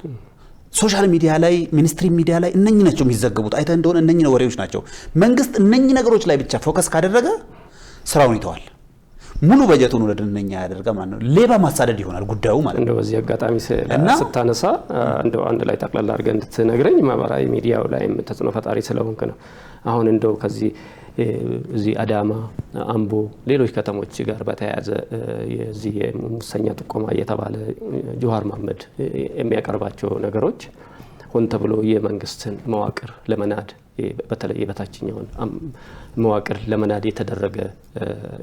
ሶሻል ሚዲያ ላይ ሚኒስትሪ ሚዲያ ላይ እነኚህ ናቸው የሚዘገቡት። አይተህ እንደሆነ እነኚህ ወሬዎች ናቸው። መንግስት እነኚህ ነገሮች ላይ ብቻ ፎከስ ካደረገ ስራውን ይተዋል። ሙሉ በጀቱን ወደ እነኛ ያደርጋ ማለት ነው። ሌባ ማሳደድ ይሆናል ጉዳዩ ማለት ነው። እንደው በዚህ አጋጣሚ ስታነሳ እንደው አንድ ላይ ጠቅላላ አድርገህ እንድትነግረኝ ማህበራዊ ሚዲያው ላይ ተጽዕኖ ፈጣሪ ስለሆንክ ነው። አሁን እንደው ከዚህ እዚህ አዳማ፣ አምቦ፣ ሌሎች ከተሞች ጋር በተያያዘ የዚህ የሙሰኛ ጥቆማ እየተባለ ጆሃር መሐመድ የሚያቀርባቸው ነገሮች ሆን ተብሎ የመንግስትን መዋቅር ለመናድ በተለይ በታችኛውን መዋቅር ለመናድ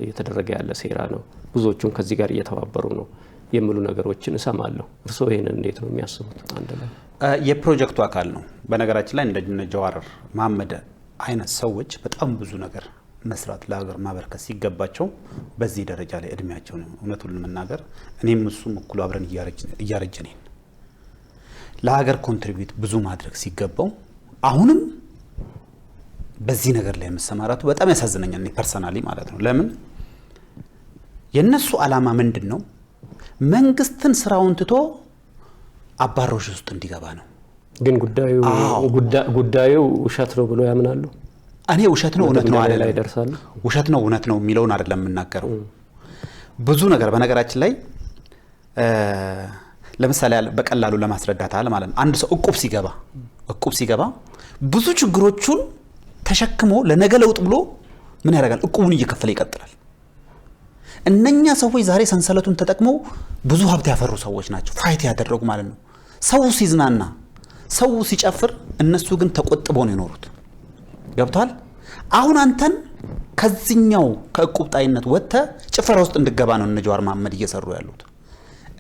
የተደረገ ያለ ሴራ ነው። ብዙዎቹም ከዚህ ጋር እየተባበሩ ነው የሚሉ ነገሮችን እሰማለሁ። እርስዎ ይሄንን እንዴት ነው የሚያስቡት? አንድ ላይ የፕሮጀክቱ አካል ነው። በነገራችን ላይ እንደ ጆሃር መሐመድ አይነት ሰዎች በጣም ብዙ ነገር መስራት ለሀገር ማበርከት ሲገባቸው በዚህ ደረጃ ላይ እድሜያቸው ነው። እውነቱን ለመናገር እኔም እሱም እኩል አብረን እያረጀን ለሀገር ኮንትሪቢዩት ብዙ ማድረግ ሲገባው አሁንም በዚህ ነገር ላይ መሰማራቱ በጣም ያሳዝነኛል። ፐርሰናሊ ማለት ነው። ለምን የነሱ አላማ ምንድን ነው? መንግስትን ስራውን ትቶ አባሮሽ ውስጥ እንዲገባ ነው። ግን ጉዳዩ ውሸት ነው ብሎ ያምናሉ። እኔ ውሸት ነው እውነት ነው አይደለም፣ ውሸት ነው እውነት ነው የሚለውን አይደለም የምናገረው። ብዙ ነገር በነገራችን ላይ ለምሳሌ በቀላሉ ለማስረዳት አለ ማለት ነው። አንድ ሰው እቁብ ሲገባ ብዙ ችግሮቹን ተሸክሞ ለነገ ለውጥ ብሎ ምን ያደርጋል? እቁቡን እየከፈለ ይቀጥላል። እነኛ ሰዎች ዛሬ ሰንሰለቱን ተጠቅመው ብዙ ሀብት ያፈሩ ሰዎች ናቸው፣ ፋይት ያደረጉ ማለት ነው። ሰው ሲዝናና፣ ሰው ሲጨፍር፣ እነሱ ግን ተቆጥበው ነው የኖሩት። ገብቷል? አሁን አንተን ከዚህኛው ከእቁብ ጣይነት ወጥተህ ጭፈራ ውስጥ እንድገባ ነው እነ ጆሃር መሐመድ እየሰሩ ያሉት።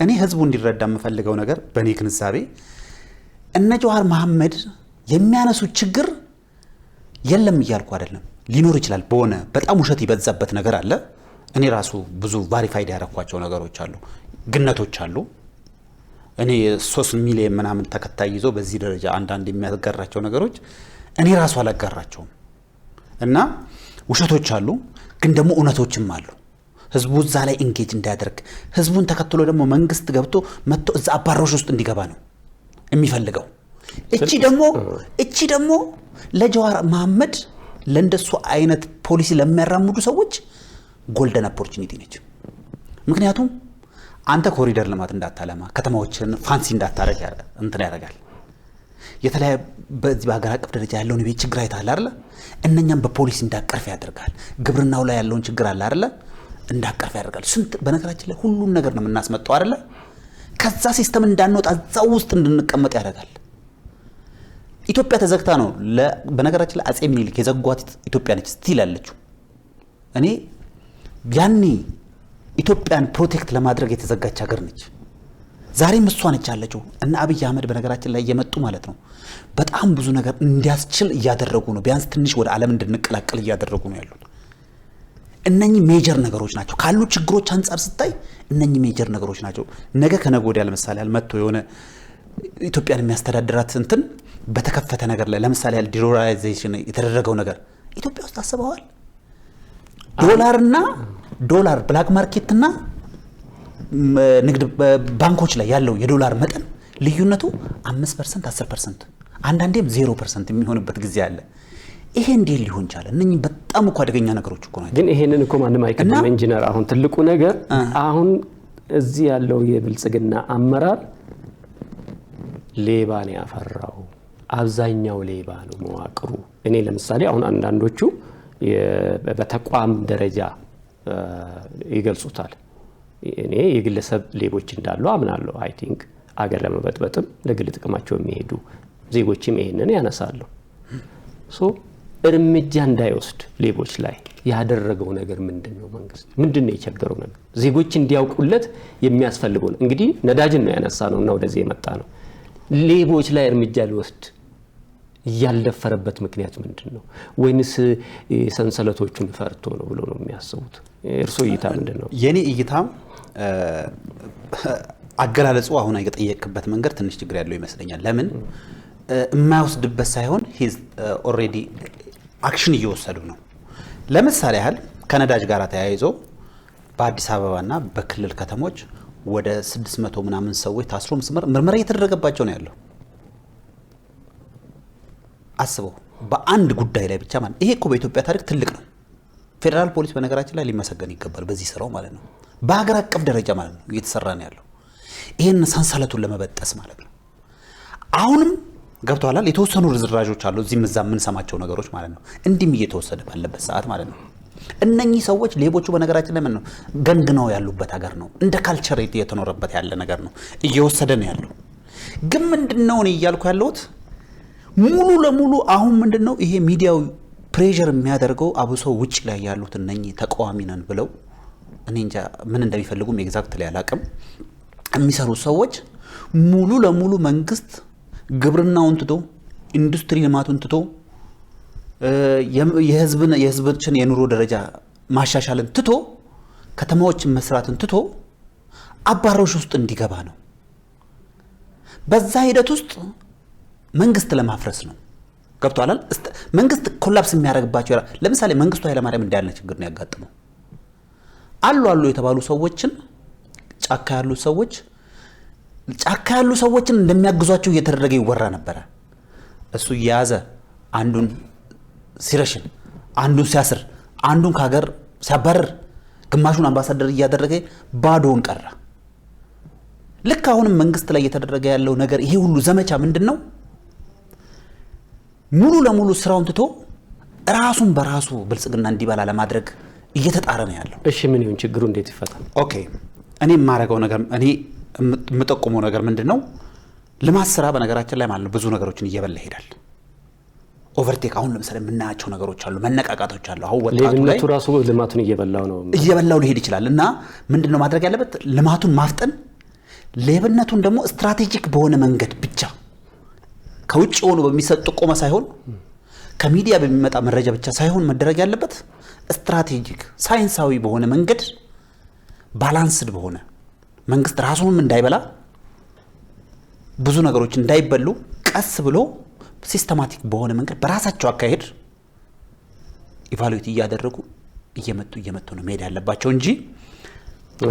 እኔ ህዝቡ እንዲረዳ የምፈልገው ነገር በእኔ ግንዛቤ እነ ጆሃር መሐመድ የሚያነሱት ችግር የለም እያልኩ አይደለም። ሊኖር ይችላል። በሆነ በጣም ውሸት ይበዛበት ነገር አለ። እኔ ራሱ ብዙ ቫሪፋይድ ያረኳቸው ነገሮች አሉ፣ ግነቶች አሉ። እኔ 3 ሚሊዮን ምናምን ተከታይ ይዞ በዚህ ደረጃ አንዳንድ የሚያጋራቸው ነገሮች እኔ ራሱ አላጋራቸውም። እና ውሸቶች አሉ፣ ግን ደግሞ እውነቶችም አሉ። ህዝቡ እዛ ላይ ኢንጌጅ እንዲያደርግ፣ ህዝቡን ተከትሎ ደግሞ መንግስት ገብቶ መጥቶ እዛ አባሮሽ ውስጥ እንዲገባ ነው የሚፈልገው። እቺ ደግሞ ለጆሃር መሐመድ ለእንደሱ አይነት ፖሊሲ ለሚያራምዱ ሰዎች ጎልደን ኦፖርቹኒቲ ነች። ምክንያቱም አንተ ኮሪደር ልማት እንዳታለማ፣ ከተማዎችን ፋንሲ እንዳታረግ እንትን ያደርጋል። የተለያየ በዚህ በሀገር አቀፍ ደረጃ ያለውን የቤት ችግር አይተሃል አይደለ? እነኛም በፖሊሲ እንዳቀርፍ ያደርጋል። ግብርናው ላይ ያለውን ችግር አለ አይደለ? እንዳቀርፍ ያደርጋል። ስንት በነገራችን ላይ ሁሉም ነገር ነው የምናስመጣው አይደለ? ከዛ ሲስተም እንዳንወጣ እዛው ውስጥ እንድንቀመጥ ያደርጋል። ኢትዮጵያ ተዘግታ ነው በነገራችን ላይ አጼ ምኒልክ የዘጓት ኢትዮጵያ ነች ስቲል ያለችው። እኔ ያኔ ኢትዮጵያን ፕሮቴክት ለማድረግ የተዘጋች ሀገር ነች። ዛሬም እሷ ነች ያለችው። እና አብይ አህመድ በነገራችን ላይ እየመጡ ማለት ነው በጣም ብዙ ነገር እንዲያስችል እያደረጉ ነው። ቢያንስ ትንሽ ወደ ዓለም እንድንቀላቀል እያደረጉ ነው ያሉት። እነኚህ ሜጀር ነገሮች ናቸው ካሉ ችግሮች አንጻር ስታይ እነኚህ ሜጀር ነገሮች ናቸው። ነገ ከነገ ወዲያ ለምሳሌ መጥቶ የሆነ ኢትዮጵያን የሚያስተዳድራት እንትን በተከፈተ ነገር ላይ ለምሳሌ ዲዶላራይዜሽን የተደረገው ነገር ኢትዮጵያ ውስጥ አስበዋል? ዶላር ብላክ ማርኬትና ንግድ ባንኮች ላይ ያለው የዶላር መጠን ልዩነቱ 5% 10%፣ አንዳንዴም 0% የሚሆንበት ጊዜ አለ። ይሄ እንዴት ሊሆን ቻለ? እነኚህ በጣም እኮ አደገኛ ነገሮች እኮ ናቸው። ግን ይሄንን እኮ ማንም አይቀበልም ኢንጂነር። አሁን ትልቁ ነገር አሁን እዚህ ያለው የብልጽግና አመራር ሌባ ነው ያፈራው። አብዛኛው ሌባ ነው መዋቅሩ። እኔ ለምሳሌ አሁን አንዳንዶቹ በተቋም ደረጃ ይገልጹታል። እኔ የግለሰብ ሌቦች እንዳሉ አምናለሁ። አይ ቲንክ አገር ለመበጥበጥም ለግል ጥቅማቸው የሚሄዱ ዜጎችም ይሄንን ያነሳሉ። እርምጃ እንዳይወስድ ሌቦች ላይ ያደረገው ነገር ምንድነው? መንግስት ምንድነው የቸገረው ነገር? ዜጎች እንዲያውቁለት የሚያስፈልገው እንግዲህ ነዳጅን ነው ያነሳነውና ወደዚህ የመጣ ነው። ሌቦች ላይ እርምጃ ሊወስድ ያልደፈረበት ምክንያት ምንድነው? ወይንስ ሰንሰለቶቹን ፈርቶ ነው ብሎ ነው የሚያስቡት? እርሶ እይታ ምንድነው? የኔ እይታ አገላለጹ አሁን አይገጠየቅበት መንገድ ትንሽ ችግር ያለው ይመስለኛል። ለምን የማይወስድበት ሳይሆን ሂዝ ኦሬዲ አክሽን እየወሰዱ ነው። ለምሳሌ ያህል ከነዳጅ ጋር ተያይዞ በአዲስ አበባና በክልል ከተሞች ወደ 600 ምናምን ሰዎች ታስሮ ምርመራ እየተደረገባቸው ነው ያለው። አስበው በአንድ ጉዳይ ላይ ብቻ ማለት ይሄ እኮ በኢትዮጵያ ታሪክ ትልቅ ነው። ፌዴራል ፖሊስ በነገራችን ላይ ሊመሰገን ይገባል በዚህ ስራው ማለት ነው። በሀገር አቀፍ ደረጃ ማለት ነው እየተሰራ ነው ያለው ይሄን ሰንሰለቱን ለመበጠስ ማለት ነው። አሁንም ገብቷላል የተወሰኑ ርዝራዦች አሉ እዚህም እዛም የምንሰማቸው ነገሮች ማለት ነው እንዲህም እየተወሰደ ባለበት ሰዓት ማለት ነው። እነኚህ ሰዎች ሌቦቹ በነገራችን ላይ ምን ነው ገንግነው ያሉበት ሀገር ነው እንደ ካልቸር እየተኖረበት ያለ ነገር ነው እየወሰደ ነው ያለው። ግን ምንድነው እኔ እያልኩ ያለሁት ሙሉ ለሙሉ አሁን ምንድነው ይሄ ሚዲያው ፕሬሸር የሚያደርገው አብሶ ውጭ ላይ ያሉት እነኚህ ተቃዋሚ ነን ብለው እኔ እንጃ ምን እንደሚፈልጉም ኤግዛክትሊ አላቅም የሚሰሩ ሰዎች ሙሉ ለሙሉ መንግስት ግብርናውን ትቶ ኢንዱስትሪ ልማቱን ትቶ የህዝቦችን የኑሮ ደረጃ ማሻሻልን ትቶ ከተማዎችን መስራትን ትቶ አባሮሽ ውስጥ እንዲገባ ነው። በዛ ሂደት ውስጥ መንግስት ለማፍረስ ነው። ገብቷል። መንግስት ኮላፕስ የሚያደርግባቸው ለምሳሌ መንግስቱ ኃይለማርያም እንዳለ ችግር ነው ያጋጠመው። አሉ የተባሉ ሰዎችን ጫካ ያሉ ሰዎችን እንደሚያግዟቸው እየተደረገ ይወራ ነበር። እሱ እየያዘ አንዱን ሲረሽን አንዱን ሲያስር አንዱን ከሀገር ሲያባረር ግማሹን አምባሳደር እያደረገ ባዶውን ቀረ። ልክ አሁንም መንግስት ላይ እየተደረገ ያለው ነገር ይሄ ሁሉ ዘመቻ ምንድነው? ሙሉ ለሙሉ ስራውን ትቶ ራሱን በራሱ ብልጽግና እንዲበላ ለማድረግ እየተጣረ ነው ያለው። እሺ ምን ይሁን ችግሩ እንዴት ይፈታል? ኦኬ እኔ የማረጋው ነገር እኔ የምጠቁመው ነገር ምንድነው? ልማት ስራ በነገራችን ላይ ማለት ነው ብዙ ነገሮችን እየበላ ይሄዳል። ኦቨርቴክ አሁን ለምሳሌ የምናያቸው ነገሮች አሉ፣ መነቃቃቶች አሉ። አሁን ወጣቱ ላይ ለምነቱ ራሱ ልማቱን እየበላው ሊሄድ ይችላል። እና ምንድነው ማድረግ ያለበት? ልማቱን ማፍጠን፣ ሌብነቱን ደግሞ ስትራቴጂክ በሆነ መንገድ ብቻ ከውጭ ሆኖ በሚሰጥ ጥቆማ ሳይሆን ከሚዲያ በሚመጣ መረጃ ብቻ ሳይሆን መደረግ ያለበት ስትራቴጂክ ሳይንሳዊ በሆነ መንገድ ባላንስድ በሆነ መንግስት ራሱንም እንዳይበላ ብዙ ነገሮች እንዳይበሉ ቀስ ብሎ ሲስተማቲክ በሆነ መንገድ በራሳቸው አካሄድ ኢቫሉዌት እያደረጉ እየመጡ ነው መሄድ ያለባቸው እንጂ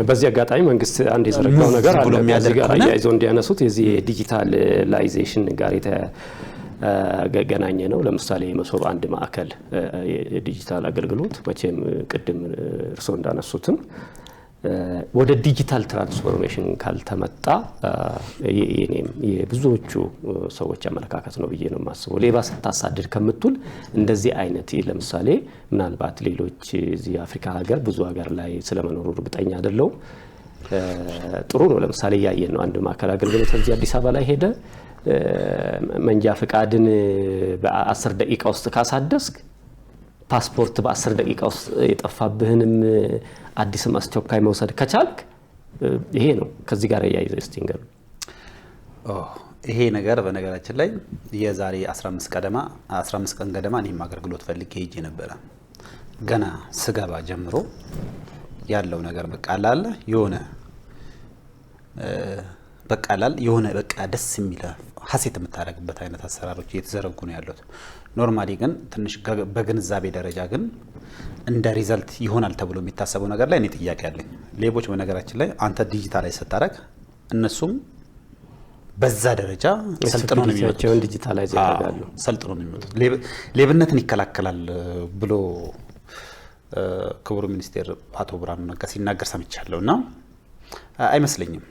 በዚህ አጋጣሚ መንግስት አንድ የዘረጋው ነገር አለ እዚህ ጋር ያይዘው እንዲያነሱት የዚህ ዲጂታላይዜሽን ጋር የተገናኘ ነው። ለምሳሌ መሶብ አንድ ማዕከል የዲጂታል አገልግሎት መቼም ቅድም እርስዎ እንዳነሱትም ወደ ዲጂታል ትራንስፎርሜሽን ካልተመጣ የኔም የብዙዎቹ ሰዎች አመለካከት ነው ብዬ ነው የማስበው። ሌባ ስታሳድድ ከምትል እንደዚህ አይነት ለምሳሌ ምናልባት ሌሎች እዚህ አፍሪካ ሀገር ብዙ ሀገር ላይ ስለመኖሩ እርግጠኛ አይደለሁም። ጥሩ ነው። ለምሳሌ ያየን ነው አንድ ማዕከል አገልግሎት እዚህ አዲስ አበባ ላይ ሄደ መንጃ ፈቃድን በ10 ደቂቃ ውስጥ ካሳደስክ ፓስፖርት በ10 ደቂቃ ውስጥ የጠፋብህንም አዲስም አስቸኳይ መውሰድ ከቻልክ ይሄ ነው። ከዚህ ጋር ያይዘ ስቲንገር ይሄ ነገር በነገራችን ላይ የዛሬ 15 ቀን ገደማ እኔም አገልግሎት ፈልጌ ሄጄ ነበር። ገና ስገባ ጀምሮ ያለው ነገር በቃላል የሆነ በቃ ደስ የሚል ሀሴት የምታደርግበት አይነት አሰራሮች እየተዘረጉ ነው ያሉት። ኖርማሊ ግን ትንሽ በግንዛቤ ደረጃ ግን እንደ ሪዛልት ይሆናል ተብሎ የሚታሰበው ነገር ላይ እኔ ጥያቄ አለኝ። ሌቦች በነገራችን ላይ አንተ ዲጂታላይዝ ስታደርግ እነሱም በዛ ደረጃ ሰልጥነው ነው የሚመጡት። ዲጂታላይዝ ያደርጋሉ፣ ሰልጥነው ነው የሚመጡት። ሌብነትን ይከላከላል ብሎ ክቡር ሚኒስቴር አቶ ብርሃኑ ነጋ ሲናገር ሰምቻለሁና አይመስለኝም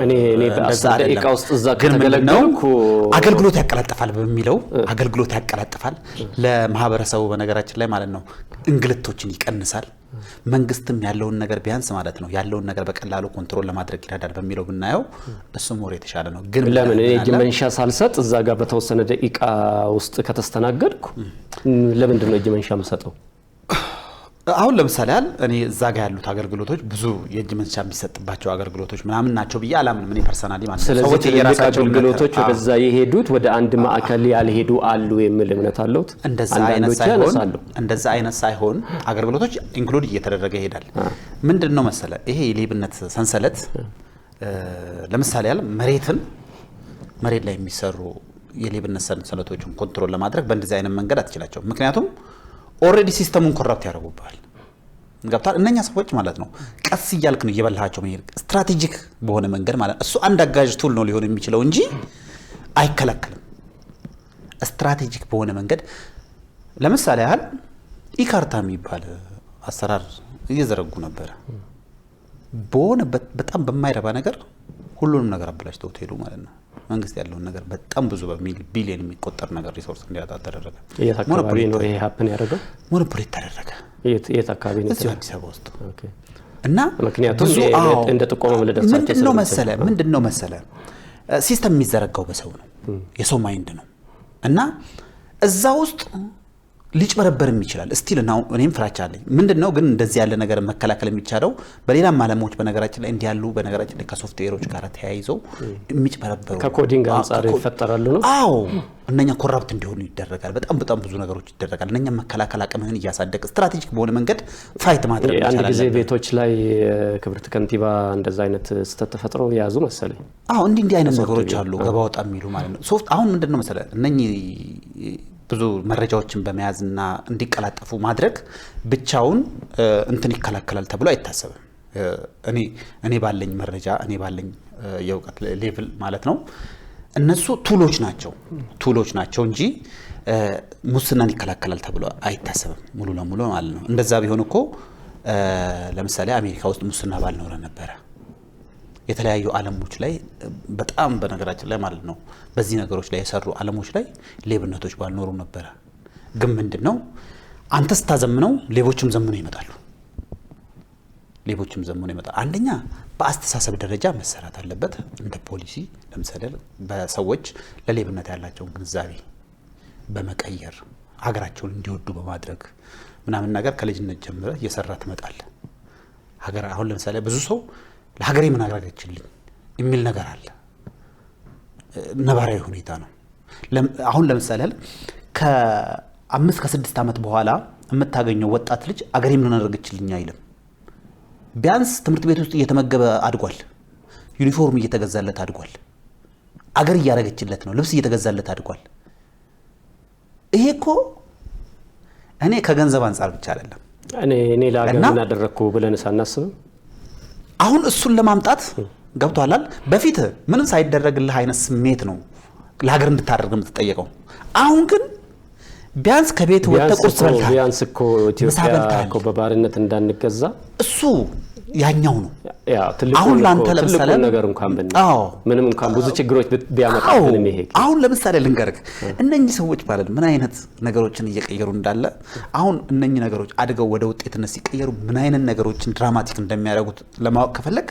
እኔ በ10 ደቂቃ ውስጥ እዛ ከተገለገልኩ አገልግሎት ያቀላጥፋል በሚለው አገልግሎት ያቀላጥፋል ለማህበረሰቡ በነገራችን ላይ ማለት ነው እንግልቶችን ይቀንሳል። መንግስትም ያለውን ነገር ቢያንስ ማለት ነው ያለውን ነገር በቀላሉ ኮንትሮል ለማድረግ ይረዳል በሚለው ብናየው እሱም ወሬ የተሻለ ነው። ግን ለምን እኔ እጅመንሻ ሳልሰጥ እዛ ጋር በተወሰነ ደቂቃ ውስጥ ከተስተናገድኩ ለምንድን ነው እጅመንሻ የምሰጠው? አሁን ለምሳሌ እኔ እዛ ጋር ያሉት አገልግሎቶች ብዙ የእጅ መንሻ የሚሰጥባቸው አገልግሎቶች ምናምን ናቸው ብዬ አላምንም እኔ ፐርሰናሊ ማለት ነው። ሰዎች የራሳቸው አገልግሎቶች ወደዛ የሄዱት ወደ አንድ ማዕከል ያልሄዱ አሉ የሚል እምነት አለውት። እንደዛ አይነት ሳይሆን አገልግሎቶች ኢንክሉድ እየተደረገ ይሄዳል። ምንድነው መሰለ ይሄ የሌብነት ሰንሰለት ለምሳሌ መሬት ላይ የሚሰሩ የሌብነት ሰንሰለቶችን ኮንትሮል ለማድረግ በእንደዚህ አይነት መንገድ አትችላቸው። ምክንያቱም ኦሬዲ ሲስተሙን ኮራፕት ያደርጉባል። እንግዲህ እነኛ ሰዎች ማለት ነው ቀስ እያልክ ነው እየበላሃቸው መሄድ ስትራቴጂክ በሆነ መንገድ ማለት እሱ አንድ አጋዥ ቱል ነው ሊሆን የሚችለው እንጂ አይከለከልም። ስትራቴጂክ በሆነ መንገድ ለምሳሌ ያህል ኢካርታ የሚባል አሰራር እየዘረጉ ነበረ። በሆነ በጣም በማይረባ ነገር ሁሉንም ነገር አበላሽተው ሄዱ ማለት ነው። መንግስት ያለውን ነገር በጣም ብዙ ቢሊዮን የሚቆጠር ነገር ሪሶርስ እንዲያጣ ተደረገ። ሞኖፖሊ ነው ይሄ ሀፕን ያደረገው። ሞኖፖሊ ተደረገ። የት አካባቢ ነው? እዚህ አዲስ አበባ ውስጥ። እና ምክንያቱም እንደ ጥቆማ መለደርሳቸው ምንድነው መሰለ ሲስተም የሚዘረጋው በሰው ነው፣ የሰው ማይንድ ነው። እና እዛ ውስጥ ሊጭበረበርም ይችላል። ስቲል ነው እኔም ፍራቻ አለኝ። ምንድነው ግን እንደዚህ ያለ ነገር መከላከል የሚቻለው በሌላም ዓለሞች በነገራችን ላይ እንዲያሉ በነገራችን ላይ ከሶፍትዌሮች ጋር ተያይዘው የሚጭበረበሩ ከኮዲንግ አንፃር ይፈጠራሉ ነው። አዎ እነኛ ኮራፕት እንዲሆኑ ይደረጋል። በጣም ብዙ ነገሮች ይደረጋል። እነኛ መከላከል አቅምህን እያሳደገ ስትራቴጂክ በሆነ መንገድ ፋይት ማድረግ ይቻላል። አንድ ጊዜ ቤቶች ላይ ክብርት ከንቲባ እንደዛ አይነት ስህተት ተፈጥሮ ያዙ መሰለኝ። አዎ እንዲህ አይነት ነገሮች አሉ ገባ ወጣ የሚሉ ማለት ነው። ሶፍት አሁን ምንድነው መሰለ እነኚህ ብዙ መረጃዎችን በመያዝና እንዲቀላጠፉ ማድረግ ብቻውን እንትን ይከላከላል ተብሎ አይታሰብም። እኔ ባለኝ መረጃ እኔ ባለኝ የእውቀት ሌቭል ማለት ነው እነሱ ቱሎች ናቸው እንጂ ሙስናን ይከላከላል ተብሎ አይታሰብም ሙሉ ለሙሉ ማለት ነው። እንደዛ ቢሆን እኮ ለምሳሌ አሜሪካ ውስጥ ሙስና ባልኖረ ነበረ። የተለያዩ ዓለሞች ላይ በጣም በነገራችን ላይ ማለት ነው በዚህ ነገሮች ላይ የሰሩ ዓለሞች ላይ ሌብነቶች ባልኖሩ ነበረ። ግን ምንድነው አንተ ስታዘምነው ሌቦችም ዘምነው ይመጣሉ። አንደኛ በአስተሳሰብ ደረጃ መሰራት አለበት እንደ ፖሊሲ። ለምሳሌ በሰዎች ለሌብነት ያላቸውን ግንዛቤ በመቀየር ሀገራቸውን እንዲወዱ በማድረግ ምናምን ነገር ከልጅነት ጀምረህ እየሰራ ትመጣለህ። ሀገር አሁን ለምሳሌ ብዙ ሰው ለሀገሬ ምን አደረገችልኝ የሚል ነገር አለ። ነባራዊ ሁኔታ ነው። አሁን ለምሳሌ ከ5 ከ6 ዓመት በኋላ የምታገኘው ወጣት ልጅ አገሬ ምን አደረገችልኝ አይልም። ቢያንስ ትምህርት ቤት ውስጥ እየተመገበ አድጓል። ዩኒፎርም እየተገዛለት አድጓል። አገር እያደረገችለት ነው። ልብስ እየተገዛለት አድጓል። ይሄ እኮ እኔ ከገንዘብ አንፃር ብቻ አይደለም። እኔ ለሀገር ምን አደረኩ ብለን ሳናስብ አሁን እሱን ለማምጣት ገብቷላል። በፊት ምንም ሳይደረግልህ አይነት ስሜት ነው ለሀገር እንድታደርግ የምትጠየቀው። አሁን ግን ቢያንስ ከቤት ወጥተህ ቁርስ በልተሃል። ቢያንስ እኮ ኢትዮጵያ እኮ በባርነት እንዳንገዛ እሱ ያኛው ነው። አሁን ላንተ ለምሳሌ ነገር እንኳን ምንም እንኳን ብዙ ችግሮች ቢያመጣብንም ይሄ አሁን ለምሳሌ ልንገርህ እነኚህ ሰዎች ማለት ምን አይነት ነገሮችን እየቀየሩ እንዳለ አሁን እነኚህ ነገሮች አድገው ወደ ውጤትነት ሲቀየሩ ምን አይነት ነገሮችን ድራማቲክ እንደሚያደርጉት ለማወቅ ከፈለግ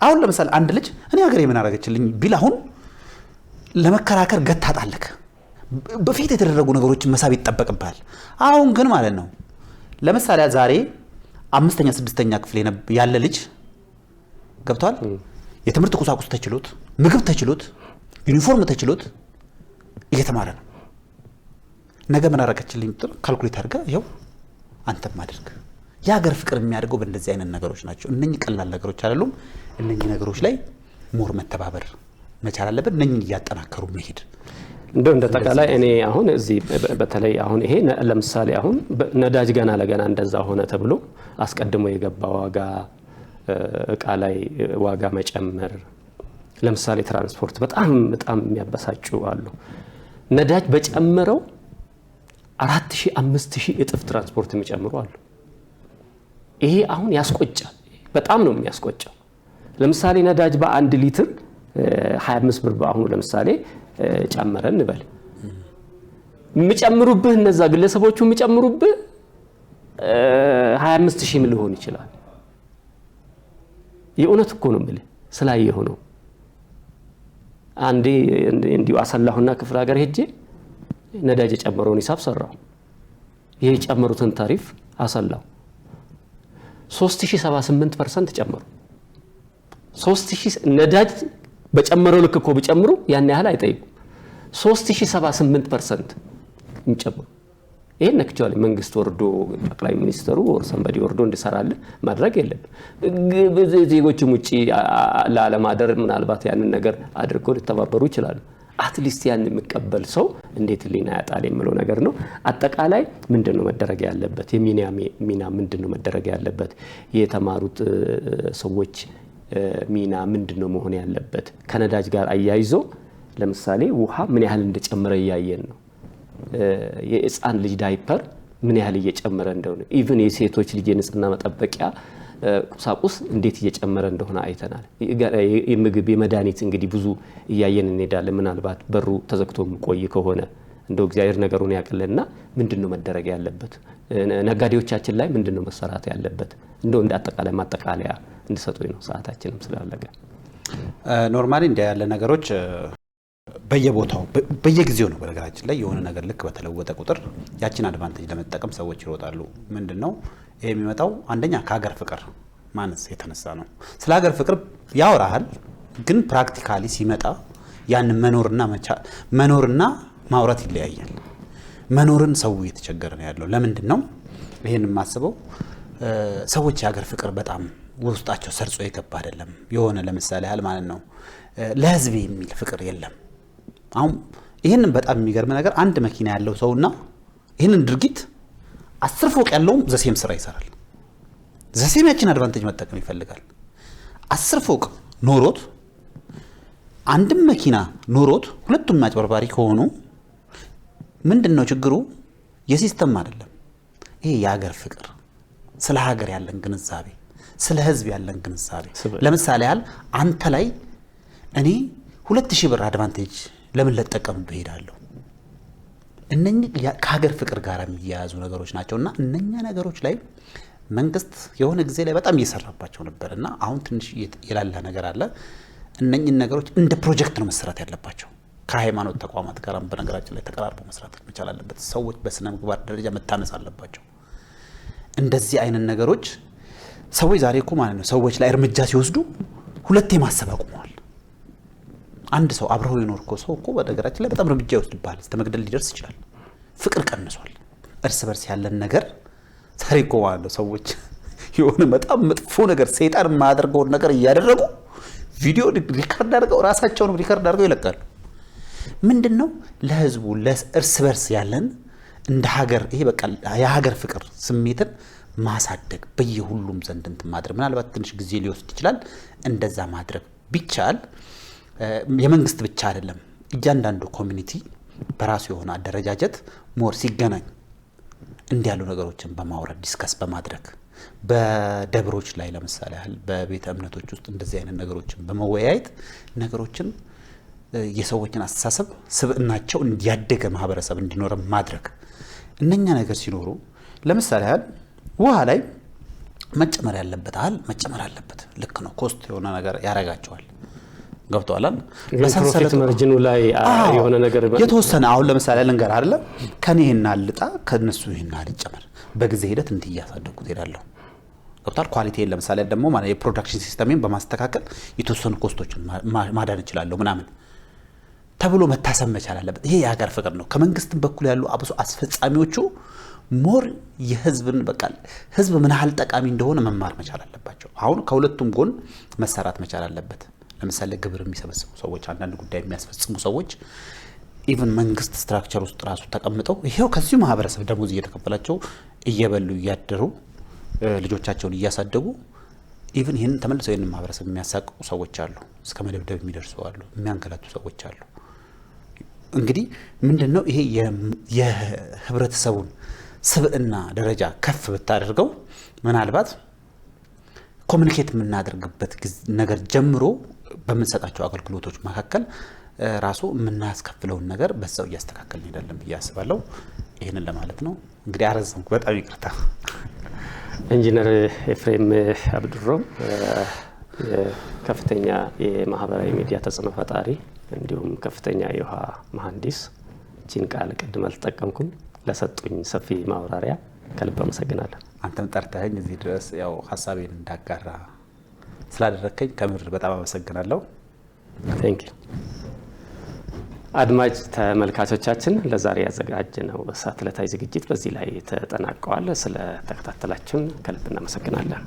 አሁን ለምሳሌ አንድ ልጅ እኔ ሀገሬ ምን አደረገችልኝ ቢል አሁን ለመከራከር ገታጣለክ በፊት የተደረጉ ነገሮችን መሳብ ይጠበቅብሃል። አሁን ግን ማለት ነው ለምሳሌ ዛሬ 5ኛ 6ኛ ክፍል ያለ ልጅ ገብቷል። የትምህርት ቁሳቁስ ተችሎት ምግብ ተችሎት ዩኒፎርም ተችሎት እየተማረ ነው። ነገ ምን አደረገችልኝ ካልኩሌት አድርገህ ይኸው አንተም አድርግ። የሀገር ፍቅር የሚያደርገው በእንደዚህ አይነት ነገሮች ናቸው። እነኚህ ቀላል ነገሮች አይደሉም። እነኚህ ነገሮች ላይ ሞር መተባበር መቻል አለበት። እነኚህን እያጠናከሩ መሄድ እንደ ተቃላይ እኔ አሁን እዚህ በተለይ አሁን ይሄ ለምሳሌ አሁን ነዳጅ ገና ለገና እንደዛ ሆነ ተብሎ አስቀድሞ የገባ ዋጋ እቃ ላይ ዋጋ መጨመር፣ ለምሳሌ ትራንስፖርት በጣም የሚያበሳጩ አሉ። ነዳጅ በጨመረው 4000 5000 እጥፍ ትራንስፖርት የሚጨምሩ አሉ። ይሄ አሁን ያስቆጫል። በጣም ነው የሚያስቆጨው። ለምሳሌ ነዳጅ በ1 ሊትር 25 ብር በአሁኑ ለምሳሌ ጨመረ እንበል። የሚጨምሩብህ እነዛ ግለሰቦቹ የሚጨምሩብህ 25000 ሊሆን ይችላል። የእውነት እኮ ነው የምልህ ስላየሁ ነው። አንዴ እንዲሁ አሰላሁና ክፍለ ሀገር ሄጄ ነዳጅ የጨመረውን ሂሳብ ሰራው። ይሄ የጨመሩትን ታሪፍ አሰላው 3078% ጨመሩ። 3000 ነዳጅ በጨመረው ልክ እኮ ቢጨምሩ ያን ያህል አይጠይቁም። 3078% እንጨምሩ። ይሄን ነክቻለሁ። መንግስት ወርዶ ጠቅላይ ሚኒስትሩ ወር ሰንበዲ ወርዶ እንዲሰራል ማድረግ የለብም። ዜጎችም ውጪ ለዓለማደር ምናልባት ያንን ነገር አድርገው ሊተባበሩ ይችላሉ። አትሊስት ያን የሚቀበል ሰው እንዴት ሊና ያጣል የሚለው ነገር ነው። አጠቃላይ ምንድነው መደረግ ያለበት? ሚና ምንድነው መደረግ ያለበት? የተማሩት ሰዎች ሚና ምንድነው መሆን ያለበት? ከነዳጅ ጋር አያይዞ ለምሳሌ ውሃ ምን ያህል እንደጨመረ ያያየን ነው። የህፃን ልጅ ዳይፐር ምን ያህል እየጨመረ እንደሆነ ኢቭን የሴቶች ልጅ የንጽህና መጠበቂያ ቁሳቁስ እንዴት እየጨመረ እንደሆነ አይተናል። የምግብ የመድኃኒት እንግዲህ ብዙ እያየን እንሄዳለን። ምናልባት በሩ ተዘግቶ ቆይ ከሆነ እንደው እግዚአብሔር ነገሩን ያቀለልና ምንድነው መደረግ ያለበት? ነጋዴዎቻችን ላይ ምንድነው መሰራት ያለበት? እንደው እንደ አጠቃላይ ማጠቃለያ እንድሰጡኝ ነው፣ ሰዓታችንም ስላለቀ። ኖርማሊ እንደ ያለ ነገሮች በየቦታው በየጊዜው ነው። በነገራችን ላይ የሆነ ነገር ልክ በተለወጠ ቁጥር ያችን አድቫንቴጅ ለመጠቀም ሰዎች ይሮጣሉ። ምንድነው ይሄ የሚመጣው? አንደኛ ከሀገር ፍቅር ማነስ የተነሳ ነው። ስለ ሀገር ፍቅር ያወራሃል፣ ግን ፕራክቲካሊ ሲመጣ ያን መኖርና ማውራት ይለያያል። መኖርን ሰው እየተቸገረ ነው ያለው። ለምንድን ነው ይሄን የማስበው? ሰዎች የሀገር ፍቅር በጣም ውስጣቸው ሰርጾ የገባ አይደለም። የሆነ ለምሳሌ ያህል ማለት ነው ለህዝብ የሚል ፍቅር የለም። አሁን ይህንን በጣም የሚገርም ነገር አንድ መኪና ያለው ሰውና ይህንን ድርጊት 10 ፎቅ ያለውም ዘሴም ስራ ይሰራል። ዘሴም ያችን አድቫንቴጅ መጠቀም ይፈልጋል። 10 ፎቅ ኖሮት አንድም መኪና ኖሮት ሁለቱም ማጭበርባሪ ከሆኑ ምንድነው ችግሩ? የሲስተም አይደለም። ይሄ የሀገር ፍቅር፣ ስለ ሀገር ያለን ግንዛቤ፣ ስለ ህዝብ ያለን ግንዛቤ። ለምሳሌ ያህል አንተ ላይ እኔ 2000 ብር አድቫንቴጅ ለምን ልጠቀምብህ እሄዳለሁ? እነኚህ ከሀገር ፍቅር ጋር የሚያያዙ ነገሮች ናቸውና እነኛ ነገሮች ላይ መንግስት የሆነ ጊዜ ላይ በጣም እየሰራባቸው ነበርና አሁን ትንሽ የላላ ነገር አለ። እነኚህን ነገሮች እንደ ፕሮጀክት ነው መሰራት ያለባቸው። ከሃይማኖት ተቋማት ጋር በነገራችን ላይ ተቀራርቦ መስራት መቻል አለበት። ሰዎች በስነ ምግባር ደረጃ መታነጽ አለባቸው። እንደዚህ አይነት ነገሮች ሰዎች ዛሬ እኮ ማለት ነው ሰዎች ላይ እርምጃ ሲወስዱ ሁለቴ ማሰብ አቁመዋል። አንድ ሰው አብረው የኖርኮ ሰው እኮ በነገራችን ላይ በጣም እርምጃ ይወስድብሃል፣ እስከ መግደል ሊደርስ ይችላል። ፍቅር ቀንሷል። እርስ በርስ ያለን ነገር ዛሬ እኮ ማለት ነው ሰዎች የሆነ በጣም መጥፎ ነገር ሰይጣን የማያደርገውን ነገር እያደረጉ ቪዲዮ ሪከርድ አድርገው ራሳቸውን ሪከርድ አድርገው ይለቃሉ። ምንድነው ለህዝቡ ለእርስ በርስ ያለን እንደ ሀገር ይሄ በቃ የሀገር ፍቅር ስሜትን ማሳደግ በየሁሉም ዘንድ እንትን ማድረግ ምናልባት ትንሽ ጊዜ ሊወስድ ይችላል። እንደዛ ማድረግ ቢቻል የመንግስት ብቻ አይደለም፣ እያንዳንዱ ኮሚኒቲ በራሱ የሆነ አደረጃጀት ሞር ሲገናኝ እንዲያሉ ነገሮችን በማውረድ ዲስከስ በማድረግ በደብሮች ላይ ለምሳሌ ያህል በቤተ እምነቶች ውስጥ እንደዚህ አይነት ነገሮችን በመወያየት ነገሮችን የሰዎችን አስተሳሰብ ስብዕናቸው እንዲያደገ ማህበረሰብ እንዲኖር ማድረግ እነኛ ነገር ሲኖሩ ለምሳሌ ያህል ውሃ ላይ መጨመር ያለበት መጨመር አለበት። ልክ ነው። ኮስት የሆነ ነገር ያረጋቸዋል። ገብቷል። በሰንሰለት ማርጂኑ ላይ የሆነ ነገር የተወሰነ አሁን ለምሳሌ ልንገር አይደለ ከኔ ይሄን አልጣ ከነሱ ይሄን አልጨመር በጊዜ ሂደት እንዲያሳደጉት ይላል። ገብቷል። ኳሊቲን ለምሳሌ ደግሞ ማለት የፕሮዳክሽን ሲስተምን በማስተካከል የተወሰኑ ኮስቶችን ማዳን ይችላል ምናምን ተብሎ መታሰብ መቻል አለበት። ይሄ የሀገር ፍቅር ነው። ከመንግስትም በኩል ያሉ አብሶ አስፈጻሚዎቹ ሞር የህዝብን በቃል ህዝብ ምን ያህል ጠቃሚ እንደሆነ መማር መቻል አለባቸው። አሁን ከሁለቱም ጎን መሰራት መቻል አለበት። ለምሳሌ ግብር የሚሰበስቡ ሰዎች፣ አንዳንድ ጉዳይ የሚያስፈጽሙ ሰዎች ኢቭን መንግስት ስትራክቸር ውስጥ ራሱ ተቀምጠው ይሄው ከዚህ ማህበረሰብ ደሞዝ እየተከፈላቸው እየበሉ እያደሩ ልጆቻቸውን እያሳደጉ ኢቭን ይሄን ተመልሰው ይሄን ማህበረሰብ የሚያሳቅቁ ሰዎች አሉ። እስከ መደብደብ የሚደርሱ አሉ። የሚያንገላቱ ሰዎች አሉ። እንግዲህ ምንድነው ይሄ የህብረተሰቡን ስብዕና ደረጃ ከፍ ብታደርገው ምናልባት ኮሙኒኬት የምናደርግበት ነገር ጀምሮ በምንሰጣቸው አገልግሎቶች መካከል ራሱ የምናስከፍለውን ነገር በዛው እያስተካከልን እንሄዳለን ብዬ አስባለሁ። ይሄንን ለማለት ነው። እንግዲህ አረዘምኩ፣ በጣም ይቅርታ። ኢንጂነር ኤፍሬም አብዱሮ ከፍተኛ የማህበራዊ ሚዲያ ተጽዕኖ ፈጣሪ እንዲሁም ከፍተኛ የውሃ መሐንዲስ፣ ጂን ቃል ቅድም አልተጠቀምኩም፣ ለሰጡኝ ሰፊ ማብራሪያ ከልብ አመሰግናለሁ። አንተም ጠርተኸኝ እዚህ ድረስ ያው ሀሳቤን እንዳጋራ ስላደረከኝ ከምር በጣም አመሰግናለሁ። ቴንክ ዩ። አድማጭ ተመልካቾቻችን ለዛሬ ያዘጋጀነው ሳተላይት ዝግጅት በዚህ ላይ ተጠናቀዋል። ስለ ተከታተላችሁን ከልብ እናመሰግናለን።